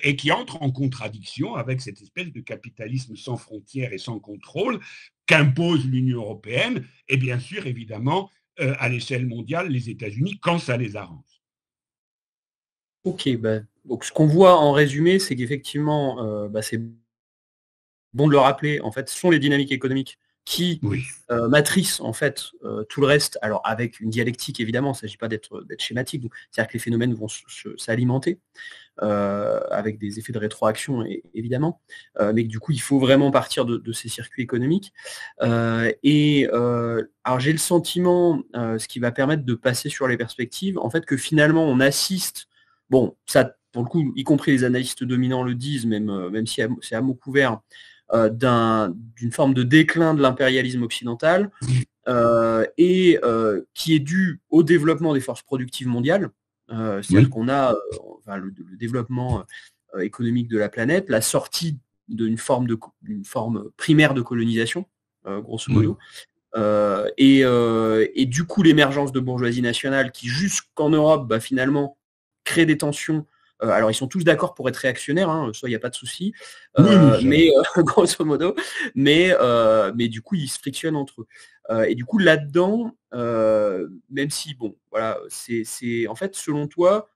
et qui entre en contradiction avec cette espèce de capitalisme sans frontières et sans contrôle qu'impose l'Union européenne et bien sûr, évidemment, à l'échelle mondiale, les États-Unis, quand ça les arrange. Ok, donc ce qu'on voit en résumé, c'est qu'effectivement, c'est bon de le rappeler, en fait, ce sont les dynamiques économiques qui matricent en fait tout le reste, alors avec une dialectique évidemment, il ne s'agit pas d'être schématique, c'est-à-dire que les phénomènes vont s'alimenter avec des effets de rétroaction évidemment, mais que du coup il faut vraiment partir de ces circuits économiques. Alors j'ai le sentiment, ce qui va permettre de passer sur les perspectives, en fait que finalement on assiste, bon ça pour le coup, y compris les analystes dominants le disent, même si c'est à mots couverts, d'une forme de déclin de l'impérialisme occidental et qui est dû au développement des forces productives mondiales, c'est-à-dire qu'on a le développement économique de la planète, la sortie d'une forme primaire de colonisation, grosso modo, et du coup l'émergence de bourgeoisie nationale qui jusqu'en Europe finalement crée des tensions. Alors ils sont tous d'accord pour être réactionnaires, ça il n'y a pas de souci, mais grosso modo, mais du coup ils se frictionnent entre eux. Et du coup là-dedans, même si bon, voilà, c'est en fait selon toi,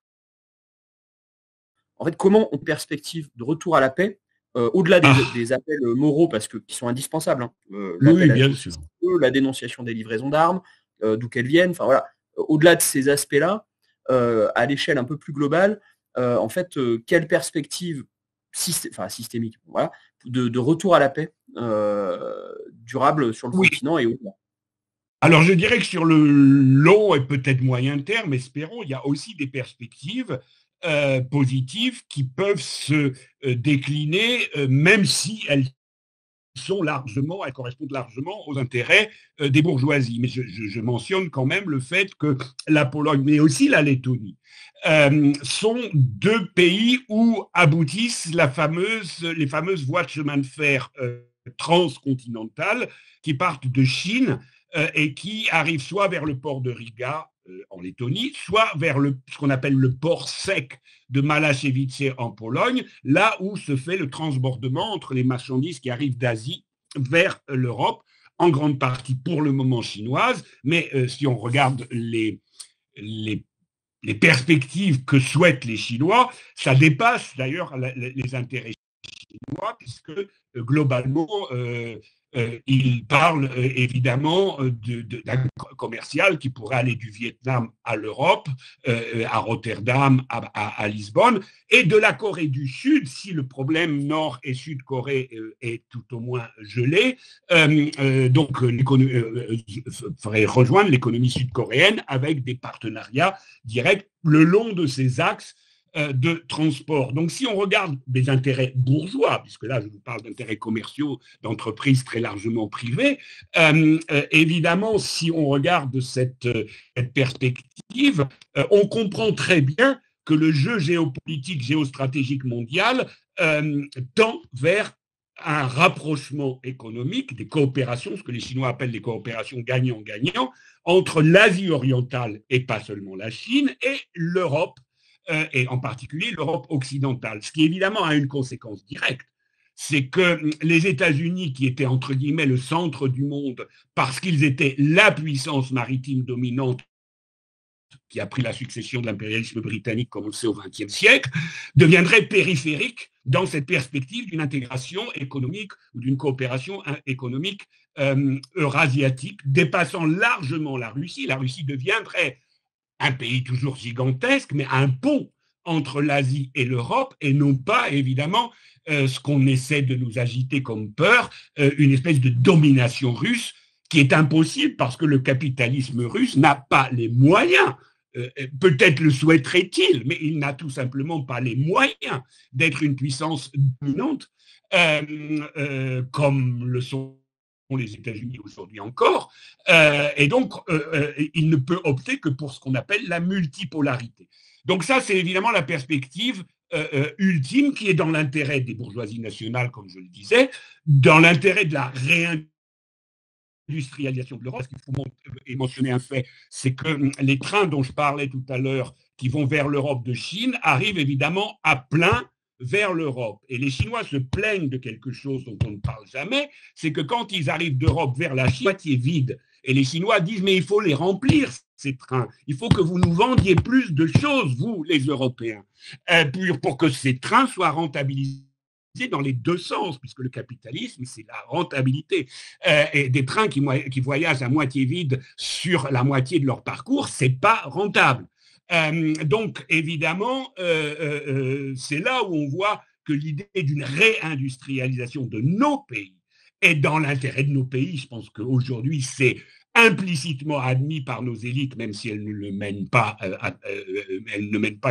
en fait comment on perspective de retour à la paix, au-delà des appels moraux parce qui sont indispensables, oui, bien sûr, la dénonciation des livraisons d'armes, d'où qu'elles viennent, enfin voilà, au-delà de ces aspects-là, à l'échelle un peu plus globale. En fait, quelle perspective systémique, voilà, de retour à la paix durable sur le continent et au-delà? Alors je dirais que sur le long et peut-être moyen terme, espérons, il y a aussi des perspectives positives qui peuvent se décliner, même si elles elles correspondent largement aux intérêts des bourgeoisies. Mais je mentionne quand même le fait que la Pologne, mais aussi la Lettonie, sont deux pays où aboutissent les fameuses voies de chemin de fer transcontinentales qui partent de Chine et qui arrivent soit vers le port de Riga en Lettonie, soit vers ce qu'on appelle le port sec de Malachiewice en Pologne, là où se fait le transbordement entre les marchandises qui arrivent d'Asie vers l'Europe, en grande partie pour le moment chinoise, mais si on regarde les perspectives que souhaitent les Chinois, ça dépasse d'ailleurs les intérêts chinois, puisque globalement, il parle évidemment d'un commercial qui pourrait aller du Vietnam à l'Europe, à Rotterdam, à Lisbonne, et de la Corée du Sud, si le problème Nord- et Sud-Corée est tout au moins gelé, donc ferait rejoindre l'économie sud-coréenne avec des partenariats directs le long de ces axes de transport. Donc, si on regarde des intérêts bourgeois, puisque là, je vous parle d'intérêts commerciaux, d'entreprises très largement privées, évidemment, si on regarde cette perspective, on comprend très bien que le jeu géopolitique, géostratégique mondial tend vers un rapprochement économique, des coopérations, ce que les Chinois appellent des coopérations gagnant-gagnant, entre l'Asie orientale, et pas seulement la Chine, et l'Europe, et en particulier l'Europe occidentale. Ce qui évidemment a une conséquence directe, c'est que les États-Unis, qui étaient entre guillemets le centre du monde parce qu'ils étaient la puissance maritime dominante qui a pris la succession de l'impérialisme britannique, comme on le sait, au XXe siècle, deviendraient périphériques dans cette perspective d'une intégration économique ou d'une coopération économique eurasiatique, dépassant largement la Russie. La Russie deviendrait un pays toujours gigantesque, mais un pont entre l'Asie et l'Europe, et non pas, évidemment, ce qu'on essaie de nous agiter comme peur, une espèce de domination russe qui est impossible parce que le capitalisme russe n'a pas les moyens, peut-être le souhaiterait-il, mais il n'a tout simplement pas les moyens d'être une puissance dominante, comme le sont les États-Unis aujourd'hui encore, et donc il ne peut opter que pour ce qu'on appelle la multipolarité. Donc ça, c'est évidemment la perspective ultime qui est dans l'intérêt des bourgeoisies nationales, comme je le disais, dans l'intérêt de la réindustrialisation de l'Europe. Ce qu'il faut mentionner un fait, c'est que les trains dont je parlais tout à l'heure, qui vont vers l'Europe de Chine, arrivent évidemment à plein vers l'Europe. Et les Chinois se plaignent de quelque chose dont on ne parle jamais, c'est que quand ils arrivent d'Europe vers la Chine, moitié vide. Et les Chinois disent, mais il faut les remplir, ces trains. Il faut que vous nous vendiez plus de choses, vous, les Européens, pour que ces trains soient rentabilisés dans les deux sens, puisque le capitalisme, c'est la rentabilité. Et des trains qui voyagent à moitié vide sur la moitié de leur parcours, c'est pas rentable. Donc, évidemment, c'est là où on voit que l'idée d'une réindustrialisation de nos pays est dans l'intérêt de nos pays. Je pense qu'aujourd'hui, c'est implicitement admis par nos élites, même si elles ne mènent pas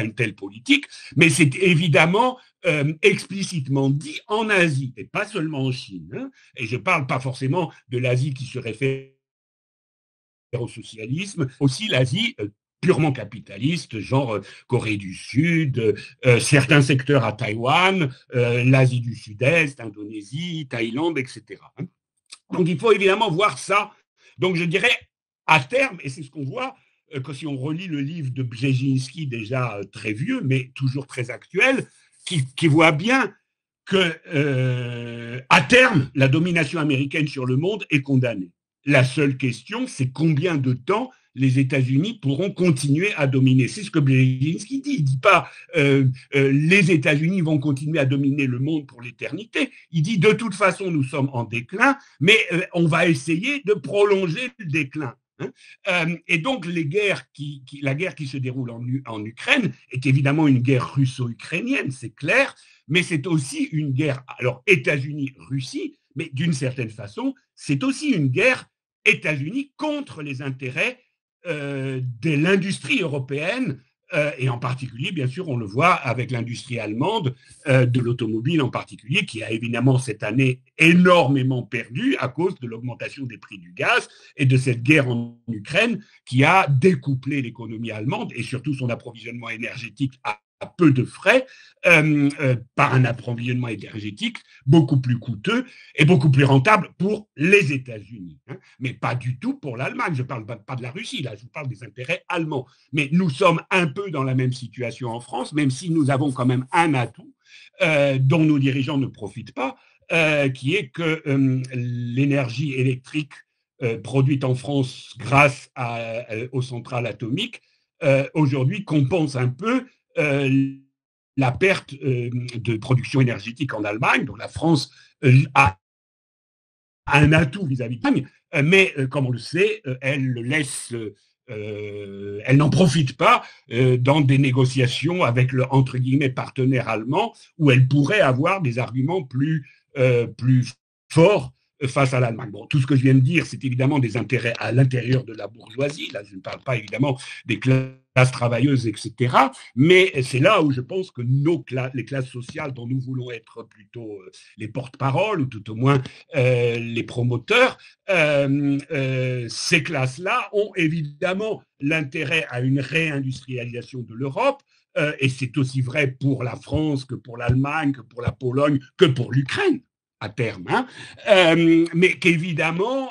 une telle politique, mais c'est évidemment explicitement dit en Asie, et pas seulement en Chine. Hein, et je ne parle pas forcément de l'Asie qui se réfère au socialisme, aussi l'Asie purement capitaliste, genre Corée du Sud, certains secteurs à Taïwan, l'Asie du Sud-Est, Indonésie, Thaïlande, etc. Donc il faut évidemment voir ça. Donc je dirais à terme, et c'est ce qu'on voit que si on relit le livre de Brzezinski, déjà très vieux, mais toujours très actuel, qui voit bien que à terme, la domination américaine sur le monde est condamnée. La seule question, c'est combien de temps les États-Unis pourront continuer à dominer. C'est ce que Brzezinski dit. Il ne dit pas les États-Unis vont continuer à dominer le monde pour l'éternité. Il dit de toute façon, nous sommes en déclin, mais on va essayer de prolonger le déclin. Et donc, la guerre qui se déroule en Ukraine est évidemment une guerre russo-ukrainienne, c'est clair, mais c'est aussi une guerre, alors États-Unis-Russie, mais d'une certaine façon, c'est aussi une guerre États-Unis contre les intérêts de l'industrie européenne Et en particulier, bien sûr, on le voit avec l'industrie allemande de l'automobile en particulier, qui a évidemment cette année énormément perdu à cause de l'augmentation des prix du gaz et de cette guerre en Ukraine qui a découplé l'économie allemande et surtout son approvisionnement énergétique à peu de frais par un approvisionnement énergétique beaucoup plus coûteux et beaucoup plus rentable pour les États-Unis, hein, mais pas du tout pour l'Allemagne. Je ne parle pas de la Russie, là, je vous parle des intérêts allemands. Mais nous sommes un peu dans la même situation en France, même si nous avons quand même un atout dont nos dirigeants ne profitent pas, qui est que l'énergie électrique produite en France grâce aux centrales atomiques aujourd'hui compense un peu la perte de production énergétique en Allemagne. Donc la France a un atout vis-à-vis de l'Allemagne, mais comme on le sait, elle n'en profite pas dans des négociations avec le entre guillemets partenaire allemand où elle pourrait avoir des arguments plus forts face à l'Allemagne. Bon, tout ce que je viens de dire, c'est évidemment des intérêts à l'intérieur de la bourgeoisie. Là, je ne parle pas évidemment des classes travailleuses, etc. Mais c'est là où je pense que les classes sociales dont nous voulons être plutôt les porte-paroles, ou tout au moins les promoteurs, ces classes-là ont évidemment l'intérêt à une réindustrialisation de l'Europe, et c'est aussi vrai pour la France que pour l'Allemagne, que pour la Pologne, que pour l'Ukraine à terme, hein, mais qu'évidemment,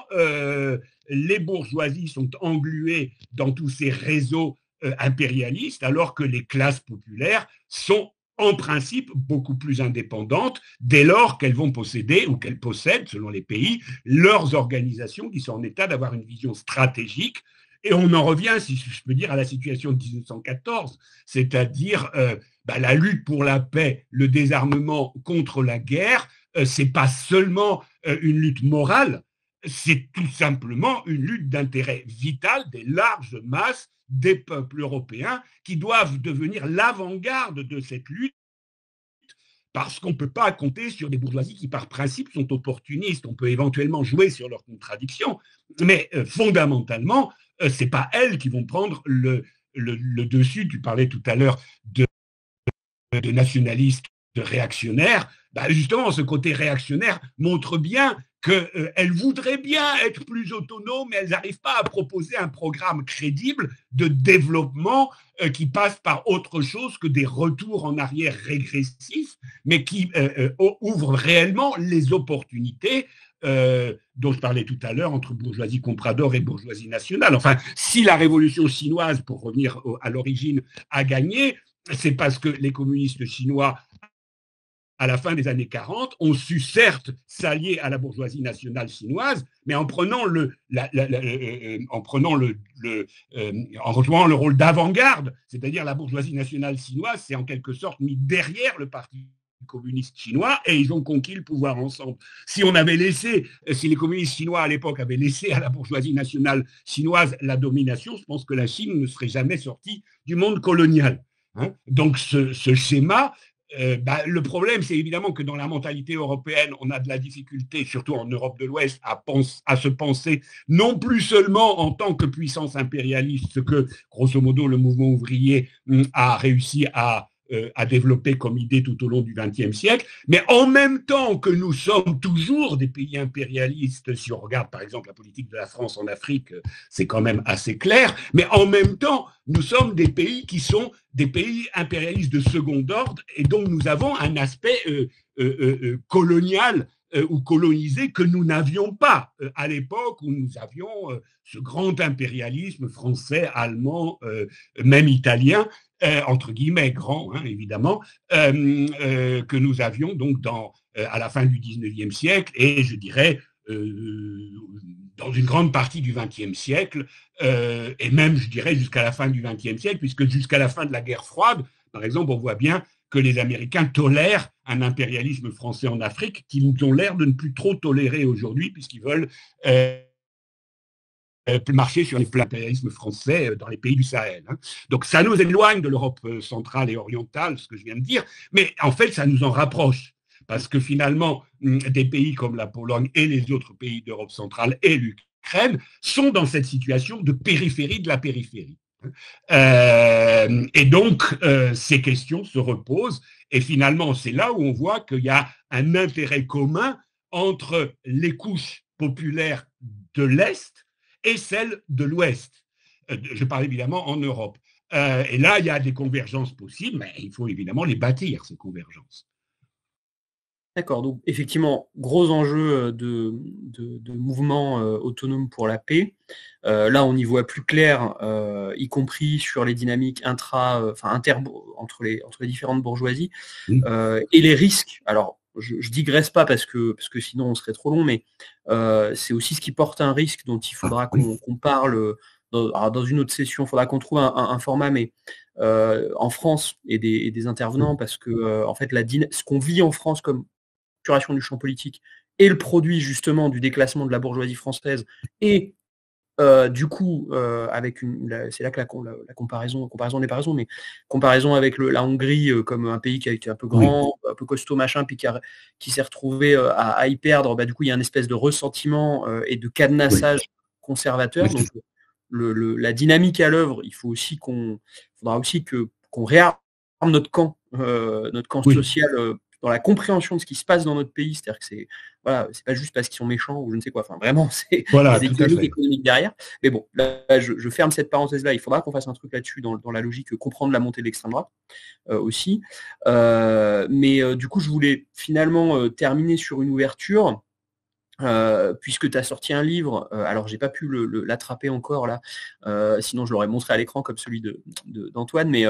les bourgeoisies sont engluées dans tous ces réseaux impérialistes, alors que les classes populaires sont en principe beaucoup plus indépendantes dès lors qu'elles vont posséder ou qu'elles possèdent, selon les pays, leurs organisations qui sont en état d'avoir une vision stratégique. Et on en revient, si je peux dire, à la situation de 1914, c'est-à-dire la lutte pour la paix, le désarmement contre la guerre. C'est pas seulement une lutte morale, c'est tout simplement une lutte d'intérêt vital des larges masses des peuples européens qui doivent devenir l'avant-garde de cette lutte, parce qu'on ne peut pas compter sur des bourgeoisies qui, par principe, sont opportunistes. On peut éventuellement jouer sur leurs contradictions, mais fondamentalement, ce n'est pas elles qui vont prendre le dessus. Tu parlais tout à l'heure de nationalistes, de réactionnaires. Justement, ce côté réactionnaire montre bien qu'elles voudraient bien être plus autonomes, mais elles n'arrivent pas à proposer un programme crédible de développement qui passe par autre chose que des retours en arrière régressifs, mais qui ouvre réellement les opportunités dont je parlais tout à l'heure entre bourgeoisie comprador et bourgeoisie nationale. Enfin, si la révolution chinoise, pour revenir à l'origine, a gagné, c'est parce que les communistes chinois, à la fin des années 40, ont su certes s'allier à la bourgeoisie nationale chinoise, mais en rejoignant le rôle d'avant-garde, c'est-à-dire la bourgeoisie nationale chinoise s'est en quelque sorte mise derrière le parti communiste chinois et ils ont conquis le pouvoir ensemble. Si les communistes chinois à l'époque avaient laissé à la bourgeoisie nationale chinoise la domination, je pense que la Chine ne serait jamais sortie du monde colonial. Hein. Donc ce schéma, le problème, c'est évidemment que dans la mentalité européenne, on a de la difficulté, surtout en Europe de l'Ouest, à se penser non plus seulement en tant que puissance impérialiste, ce que, grosso modo, le mouvement ouvrier a réussi à développer comme idée tout au long du XXe siècle, mais en même temps que nous sommes toujours des pays impérialistes, si on regarde par exemple la politique de la France en Afrique, c'est quand même assez clair, mais en même temps, nous sommes des pays qui sont des pays impérialistes de second ordre et donc nous avons un aspect colonial ou colonisé que nous n'avions pas à l'époque où nous avions ce grand impérialisme français, allemand, même italien, entre guillemets grand, hein, évidemment, que nous avions donc à la fin du 19e siècle et je dirais dans une grande partie du 20e siècle, et même, je dirais, jusqu'à la fin du 20e siècle, puisque jusqu'à la fin de la guerre froide, par exemple, on voit bien que les Américains tolèrent un impérialisme français en Afrique qu'ils ont l'air de ne plus trop tolérer aujourd'hui, puisqu'ils veulent marcher sur les plans d'impérialisme français dans les pays du Sahel. Hein. Donc ça nous éloigne de l'Europe centrale et orientale, ce que je viens de dire, mais en fait, ça nous en rapproche. Parce que finalement, des pays comme la Pologne et les autres pays d'Europe centrale et l'Ukraine sont dans cette situation de périphérie de la périphérie. Et donc, ces questions se reposent. Et finalement, c'est là où on voit qu'il y a un intérêt commun entre les couches populaires de l'Est et celles de l'Ouest. Je parle évidemment en Europe. Et là, il y a des convergences possibles, mais il faut évidemment les bâtir, ces convergences. D'accord, donc effectivement, gros enjeu de mouvement autonome pour la paix. Là, on y voit plus clair, y compris sur les dynamiques entre les différentes bourgeoisies, et les risques. Alors, je digresse pas parce que sinon on serait trop long, mais c'est aussi ce qui porte un risque dont il faudra qu'on parle dans une autre session. Il faudra qu'on trouve un format, mais en France et des intervenants, parce que en fait, ce qu'on vit en France comme du champ politique et le produit justement du déclassement de la bourgeoisie française et du coup avec c'est là que la comparaison n'est pas raison, mais comparaison avec la Hongrie comme un pays qui a été un peu grand, un peu costaud machin, puis qui s'est retrouvé à y perdre, du coup il y a une espèce de ressentiment et de cadenassage conservateur. Donc la dynamique à l'œuvre, faudra aussi qu'on réarme notre camp social dans la compréhension de ce qui se passe dans notre pays. C'est-à-dire que c'est pas juste parce qu'ils sont méchants ou je ne sais quoi. Enfin, vraiment, c'est des économies économiques derrière. Mais bon, là, je ferme cette parenthèse-là. Il faudra qu'on fasse un truc là-dessus dans la logique comprendre la montée de l'extrême droite aussi. Mais du coup, je voulais finalement terminer sur une ouverture. Puisque tu as sorti un livre, alors j'ai pas pu l'attraper encore là, sinon je l'aurais montré à l'écran comme celui d'Antoine, mais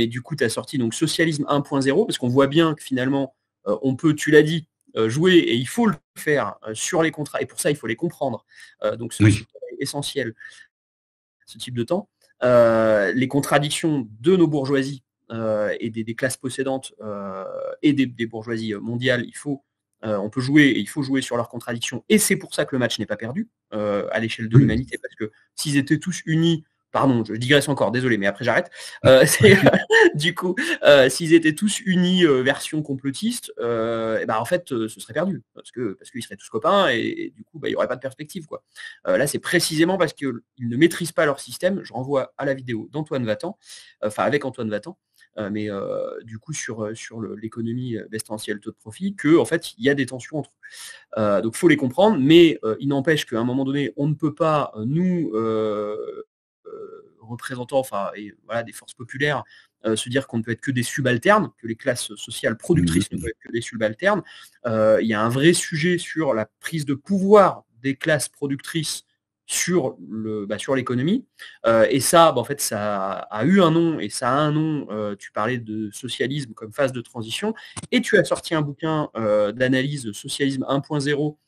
du coup tu as sorti donc Socialisme 1.0, parce qu'on voit bien que finalement on peut, tu l'as dit, jouer, et il faut le faire sur les contrats, et pour ça il faut les comprendre, donc c'est essentiel, ce type de temps. Les contradictions de nos bourgeoisies et des classes possédantes et des bourgeoisies mondiales, on peut jouer et il faut jouer sur leurs contradictions, et c'est pour ça que le match n'est pas perdu à l'échelle de l'humanité, parce que s'ils étaient tous unis, pardon, je digresse encore, désolé, mais après j'arrête. Du coup, s'ils étaient tous unis version complotiste, en fait, ce serait perdu, parce qu'ils seraient tous copains, et du coup, il n'y aurait pas de perspective, quoi. Là, c'est précisément parce qu'ils ne maîtrisent pas leur système. Je renvoie à la vidéo d'Antoine Vatan, avec Antoine Vatan, mais du coup sur l'économie bestentielle taux de profit, que en fait il y a des tensions entre eux. Donc il faut les comprendre, mais il n'empêche qu'à un moment donné, on ne peut pas, nous, représentants des forces populaires, se dire qu'on ne peut être que des subalternes, que les classes sociales productrices ne peuvent être que des subalternes. Il y a un vrai sujet sur la prise de pouvoir des classes productrices sur l'économie, et ça, en fait, ça a eu un nom, et ça a un nom. Tu parlais de socialisme comme phase de transition, et tu as sorti un bouquin d'analyse Socialisme 1.0,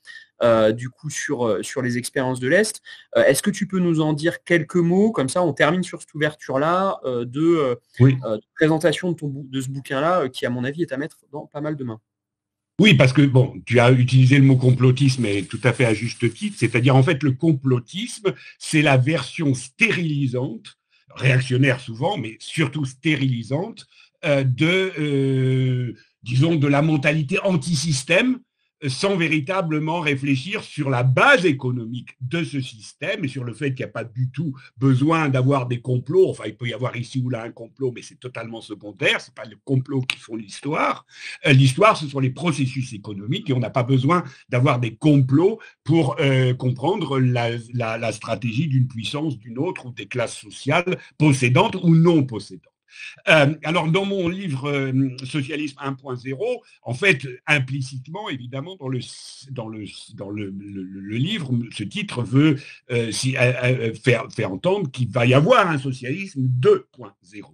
du coup sur les expériences de l'Est. Est-ce que tu peux nous en dire quelques mots, comme ça on termine sur cette ouverture-là de présentation de ce bouquin-là, qui à mon avis est à mettre dans pas mal de mains. Oui, parce que, tu as utilisé le mot complotisme, et tout à fait à juste titre, c'est-à-dire, en fait, le complotisme, c'est la version stérilisante, réactionnaire souvent, mais surtout stérilisante, disons, de la mentalité anti-système, sans véritablement réfléchir sur la base économique de ce système et sur le fait qu'il n'y a pas du tout besoin d'avoir des complots. Enfin, il peut y avoir ici ou là un complot, mais c'est totalement secondaire. Ce n'est pas les complots qui font l'histoire. L'histoire, ce sont les processus économiques, et on n'a pas besoin d'avoir des complots pour comprendre la stratégie d'une puissance, d'une autre, ou des classes sociales possédantes ou non possédantes. Alors, dans mon livre Socialisme 1.0, en fait, implicitement, évidemment, dans le livre, ce titre veut faire entendre qu'il va y avoir un socialisme 2.0.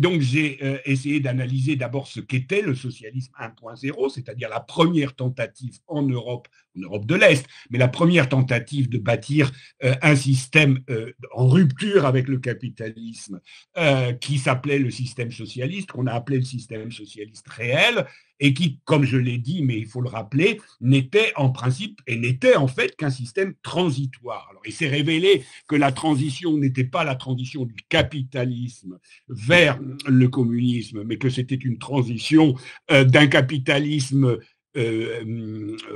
Donc, j'ai essayé d'analyser d'abord ce qu'était le socialisme 1.0, c'est-à-dire la première tentative en Europe de l'Est, mais la première tentative de bâtir un système en rupture avec le capitalisme, qui s'appelait le système socialiste, qu'on a appelé le système socialiste réel, et qui, comme je l'ai dit, mais il faut le rappeler, n'était en principe et n'était en fait qu'un système transitoire. Alors, il s'est révélé que la transition n'était pas la transition du capitalisme vers le communisme, mais que c'était une transition d'un capitalisme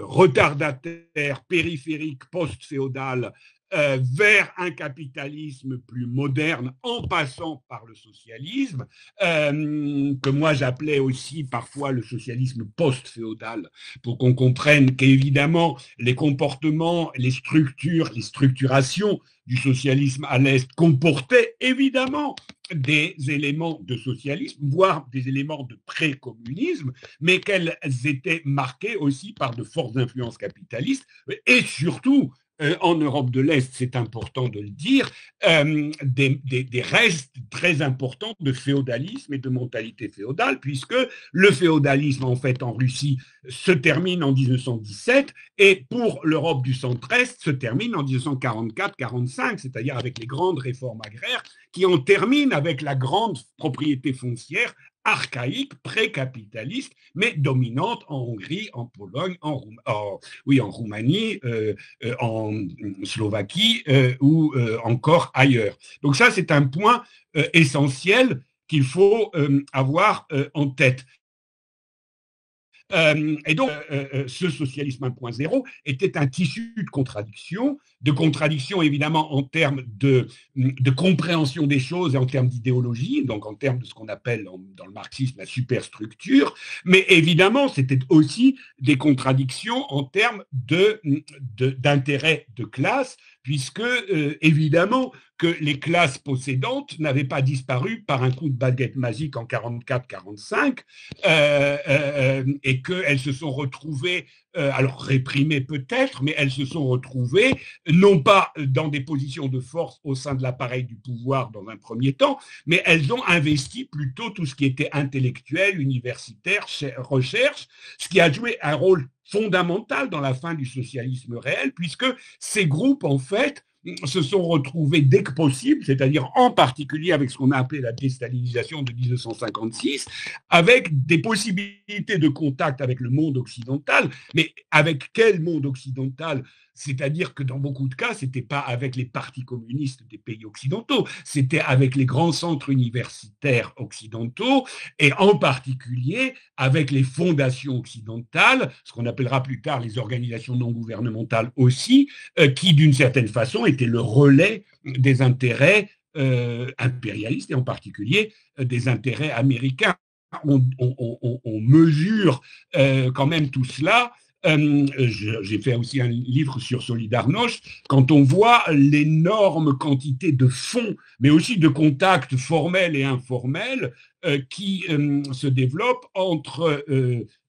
retardataire, périphérique, post-féodal, vers un capitalisme plus moderne en passant par le socialisme, que moi j'appelais aussi parfois le socialisme post-féodal, pour qu'on comprenne qu'évidemment les comportements, les structures, les structurations du socialisme à l'Est comportaient évidemment des éléments de socialisme, voire des éléments de pré-communisme, mais qu'elles étaient marquées aussi par de fortes influences capitalistes et surtout en Europe de l'Est, c'est important de le dire, des restes très importants de féodalisme et de mentalité féodale, puisque le féodalisme, en fait, en Russie, se termine en 1917 et pour l'Europe du centre-est, se termine en 1944-45, c'est-à-dire avec les grandes réformes agraires qui en terminent avec la grande propriété foncière archaïque, pré-capitaliste, mais dominante en Hongrie, en Pologne, en Roumanie, en Slovaquie ou encore ailleurs. Donc ça, c'est un point essentiel qu'il faut avoir en tête. Et donc, ce socialisme 1.0 était un tissu de contradictions évidemment en termes de compréhension des choses et en termes d'idéologie, donc en termes de ce qu'on appelle dans le marxisme la superstructure, mais évidemment, c'était aussi des contradictions en termes d'intérêt de classe, puisque évidemment que les classes possédantes n'avaient pas disparu par un coup de baguette magique en 44-45 et qu'elles se sont retrouvées, alors réprimées peut-être, mais elles se sont retrouvées non pas dans des positions de force au sein de l'appareil du pouvoir dans un premier temps, mais elles ont investi plutôt tout ce qui était intellectuel, universitaire, recherche, ce qui a joué un rôle fondamental dans la fin du socialisme réel, puisque ces groupes, en fait, se sont retrouvés dès que possible, c'est-à-dire en particulier avec ce qu'on a appelé la déstalinisation de 1956, avec des possibilités de contact avec le monde occidental, mais avec quel monde occidental ? C'est-à-dire que dans beaucoup de cas, ce n'était pas avec les partis communistes des pays occidentaux, c'était avec les grands centres universitaires occidentaux et en particulier avec les fondations occidentales, ce qu'on appellera plus tard les organisations non gouvernementales aussi, qui d'une certaine façon étaient le relais des intérêts impérialistes et en particulier des intérêts américains. On mesure quand même tout cela. J'ai fait aussi un livre sur Solidarność. Quand on voit l'énorme quantité de fonds, mais aussi de contacts formels et informels qui se développent entre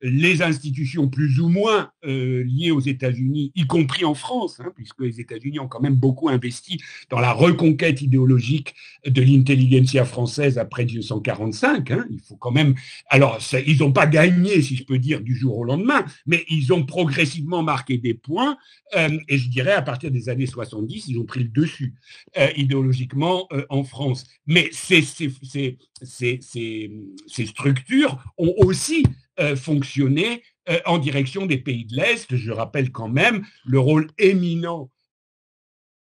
les institutions plus ou moins liées aux États-Unis, y compris en France, hein, puisque les États-Unis ont quand même beaucoup investi dans la reconquête idéologique de l'intelligentsia française après 1945. Hein. Il faut quand même. Alors, ils n'ont pas gagné, si je peux dire, du jour au lendemain, mais ils ont progressivement marqué des points. Et je dirais, à partir des années 70, ils ont pris le dessus idéologiquement en France. Mais ces structures ont aussi fonctionné en direction des pays de l'Est. Je rappelle quand même le rôle éminent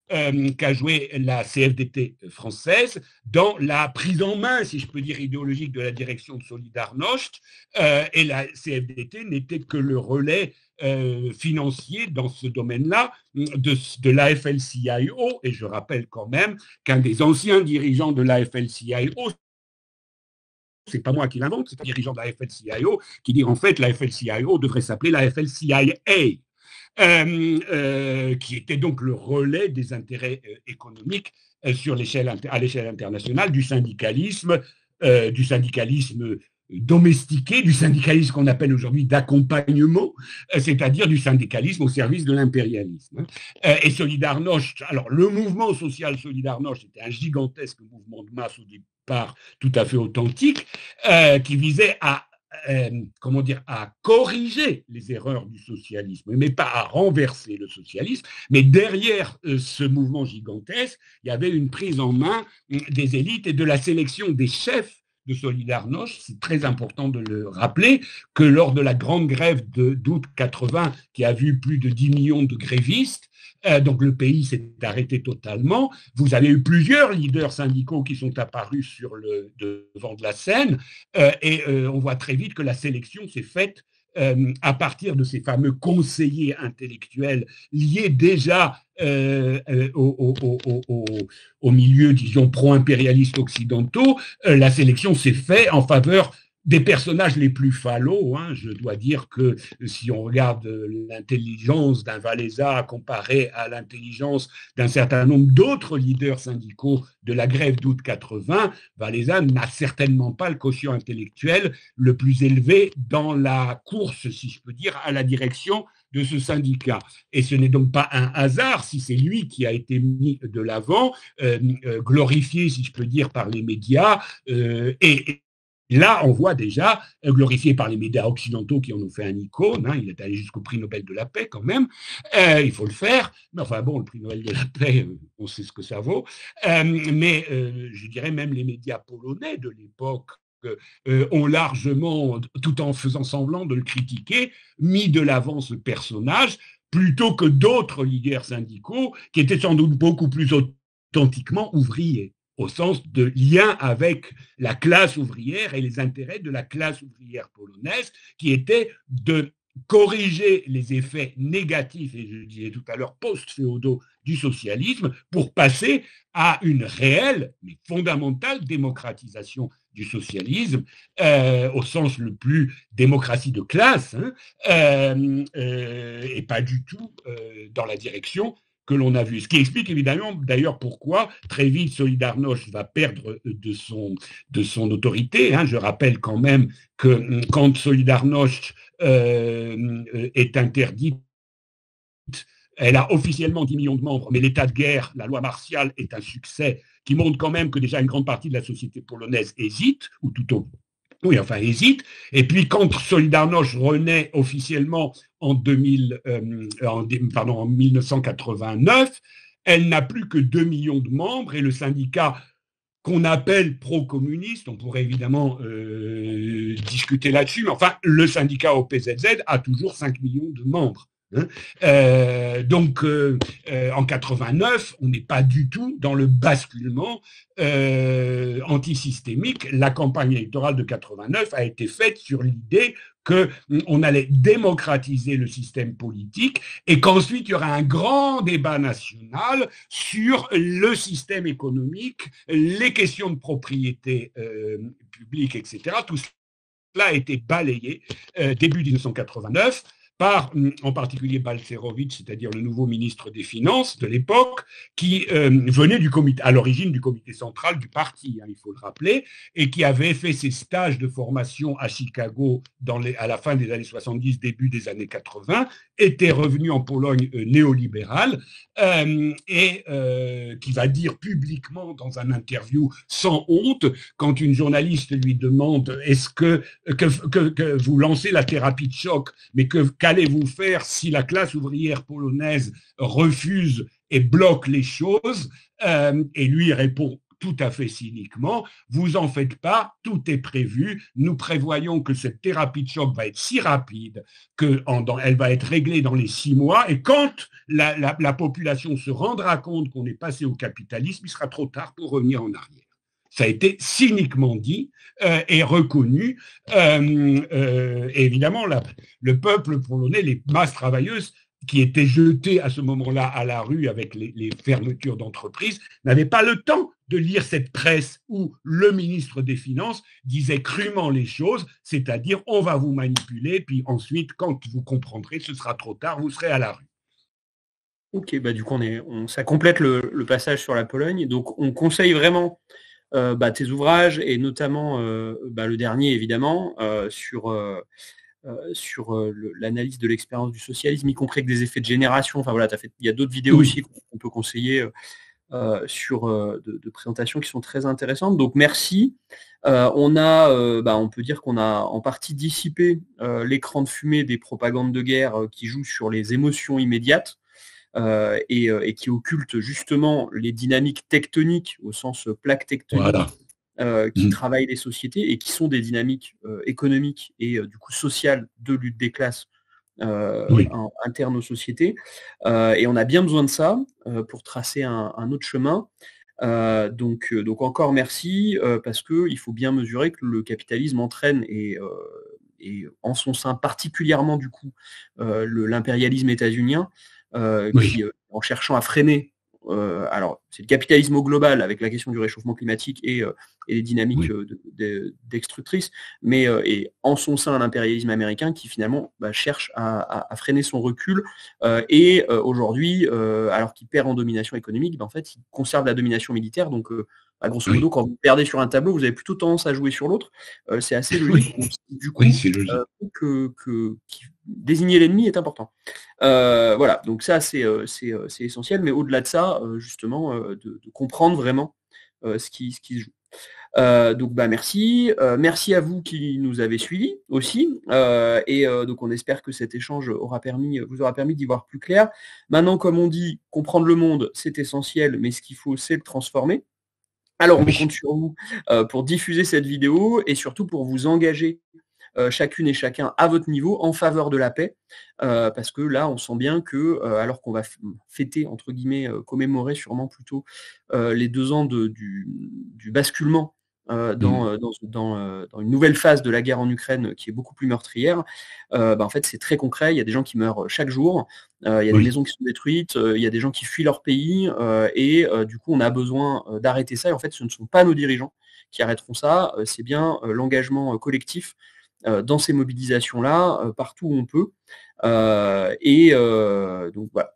qu'a joué la CFDT française dans la prise en main, si je peux dire, idéologique de la direction de Solidarność. Et la CFDT n'était que le relais financier dans ce domaine-là de l'AFL-CIO. Et je rappelle quand même qu'un des anciens dirigeants de l'AFL-CIO, c'est pas moi qui l'invente, c'est un dirigeant de la AFL-CIO qui dit en fait la AFL-CIO devrait s'appeler la AFL-CIA, qui était donc le relais des intérêts économiques à l'échelle internationale du syndicalisme domestiqué, du syndicalisme qu'on appelle aujourd'hui d'accompagnement, c'est-à-dire du syndicalisme au service de l'impérialisme. Et Solidarność, alors le mouvement social Solidarność était un gigantesque mouvement de masse au départ tout à fait authentique, qui visait à corriger les erreurs du socialisme, mais pas à renverser le socialisme. Mais derrière ce mouvement gigantesque, il y avait une prise en main des élites et de la sélection des chefs de Solidarność. C'est très important de le rappeler que lors de la grande grève d'août 80, qui a vu plus de 10 millions de grévistes, donc le pays s'est arrêté totalement. Vous avez eu plusieurs leaders syndicaux qui sont apparus sur le devant de la scène et on voit très vite que la sélection s'est faite à partir de ces fameux conseillers intellectuels liés déjà au milieu, disons, pro-impérialistes occidentaux, la sélection s'est faite en faveur des personnages les plus fallaux. Hein. Je dois dire que si on regarde l'intelligence d'un Valéza comparée à l'intelligence d'un certain nombre d'autres leaders syndicaux de la grève d'août 80, Valéza n'a certainement pas le quotient intellectuel le plus élevé dans la course, si je peux dire, à la direction de ce syndicat. Et ce n'est donc pas un hasard si c'est lui qui a été mis de l'avant, glorifié, si je peux dire, par les médias, et là, on voit déjà, glorifié par les médias occidentaux qui en ont fait un icône, hein, il est allé jusqu'au prix Nobel de la paix quand même, il faut le faire, mais enfin bon, le prix Nobel de la paix, on sait ce que ça vaut, mais je dirais même les médias polonais de l'époque ont largement, tout en faisant semblant de le critiquer, mis de l'avant ce personnage, plutôt que d'autres leaders syndicaux qui étaient sans doute beaucoup plus authentiquement ouvriers, au sens de lien avec la classe ouvrière et les intérêts de la classe ouvrière polonaise, qui était de corriger les effets négatifs, et je disais tout à l'heure post-féodaux, du socialisme pour passer à une réelle, mais fondamentale démocratisation du socialisme, au sens le plus démocratie de classe, hein, et pas du tout dans la direction que l'on a vu. Ce qui explique évidemment d'ailleurs pourquoi très vite Solidarność va perdre de son autorité. Hein. Je rappelle quand même que quand Solidarność est interdite, elle a officiellement 10 millions de membres, mais l'état de guerre, la loi martiale est un succès qui montre quand même que déjà une grande partie de la société polonaise hésite, ou tout au oui, enfin, hésite. Et puis, quand Solidarność renaît officiellement en 1989, elle n'a plus que 2 millions de membres et le syndicat qu'on appelle pro-communiste, on pourrait évidemment discuter là-dessus, mais enfin, le syndicat OPZZ a toujours 5 millions de membres. Hein. Donc, en 89, on n'est pas du tout dans le basculement antisystémique. La campagne électorale de 89 a été faite sur l'idée qu'on allait démocratiser le système politique et qu'ensuite il y aura un grand débat national sur le système économique, les questions de propriété publique, etc. Tout cela a été balayé début 1989 par en particulier Balcerowicz, c'est-à-dire le nouveau ministre des Finances de l'époque, qui venait du comité, à l'origine du comité central du parti, hein, il faut le rappeler, et qui avait fait ses stages de formation à Chicago à la fin des années 70, début des années 80, était revenu en Pologne néolibérale, et qui va dire publiquement dans un interview sans honte, quand une journaliste lui demande est-ce que vous lancez la thérapie de choc, mais qu'allez-vous faire si la classe ouvrière polonaise refuse et bloque les choses, et lui répond tout à fait cyniquement, vous en faites pas, tout est prévu, nous prévoyons que cette thérapie de choc va être si rapide qu'elle va être réglée dans les 6 mois, et quand la population se rendra compte qu'on est passé au capitalisme, il sera trop tard pour revenir en arrière. Ça a été cyniquement dit et reconnu. Et évidemment, le peuple polonais, les masses travailleuses qui étaient jetées à ce moment-là à la rue avec les fermetures d'entreprises, n'avaient pas le temps de lire cette presse où le ministre des Finances disait crûment les choses, c'est-à-dire on va vous manipuler, puis ensuite, quand vous comprendrez, ce sera trop tard, vous serez à la rue. Ok, bah du coup, ça complète le passage sur la Pologne. Donc, on conseille vraiment tes ouvrages, et notamment le dernier, évidemment, sur l'analyse de l'expérience du socialisme, y compris avec des effets de génération. Enfin voilà, il y a d'autres vidéos aussi qu'on peut conseiller de présentations qui sont très intéressantes. Donc merci. On peut dire qu'on a en partie dissipé l'écran de fumée des propagandes de guerre qui jouent sur les émotions immédiates. Et qui occultent justement les dynamiques tectoniques au sens plaque tectonique, qui travaillent les sociétés et qui sont des dynamiques économiques et du coup sociales de lutte des classes internes aux sociétés. Et on a bien besoin de ça pour tracer un autre chemin. Donc encore merci, parce qu'il faut bien mesurer que le capitalisme entraîne et et en son sein particulièrement du coup l'impérialisme états-unien, qui, en cherchant à freiner, alors c'est le capitalisme au global avec la question du réchauffement climatique et les dynamiques destructrices, mais et en son sein l'impérialisme américain qui finalement cherche à freiner son recul et aujourd'hui, alors qu'il perd en domination économique, en fait il conserve la domination militaire, donc grosso modo, quand vous perdez sur un tableau, vous avez plutôt tendance à jouer sur l'autre. C'est assez logique. Oui. Du coup, C'est logique. désigner l'ennemi est important. Voilà, donc ça c'est essentiel, mais au-delà de ça, justement, de comprendre vraiment ce qui se joue. Donc merci. Merci à vous qui nous avez suivis aussi. Donc on espère que cet échange vous aura permis d'y voir plus clair. Maintenant, comme on dit, comprendre le monde, c'est essentiel, mais ce qu'il faut, c'est le transformer. Alors, on compte sur vous pour diffuser cette vidéo et surtout pour vous engager chacune et chacun à votre niveau en faveur de la paix, parce que là, on sent bien que, alors qu'on va fêter, entre guillemets, commémorer sûrement plutôt les 2 ans du basculement dans une nouvelle phase de la guerre en Ukraine qui est beaucoup plus meurtrière, en fait, c'est très concret. Il y a des gens qui meurent chaque jour, il y a des maisons qui sont détruites, il y a des gens qui fuient leur pays, et du coup, on a besoin d'arrêter ça. Et en fait, ce ne sont pas nos dirigeants qui arrêteront ça, c'est bien l'engagement collectif dans ces mobilisations-là, partout où on peut. Donc voilà,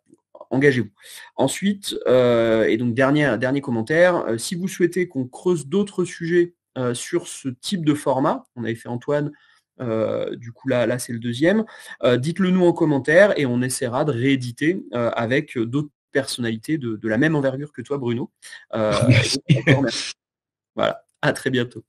engagez-vous. Ensuite, et donc dernier commentaire, si vous souhaitez qu'on creuse d'autres sujets sur ce type de format, on avait fait Antoine, du coup là c'est le deuxième, dites-le nous en commentaire et on essaiera de rééditer avec d'autres personnalités de la même envergure que toi, Bruno. Merci. Voilà, à très bientôt.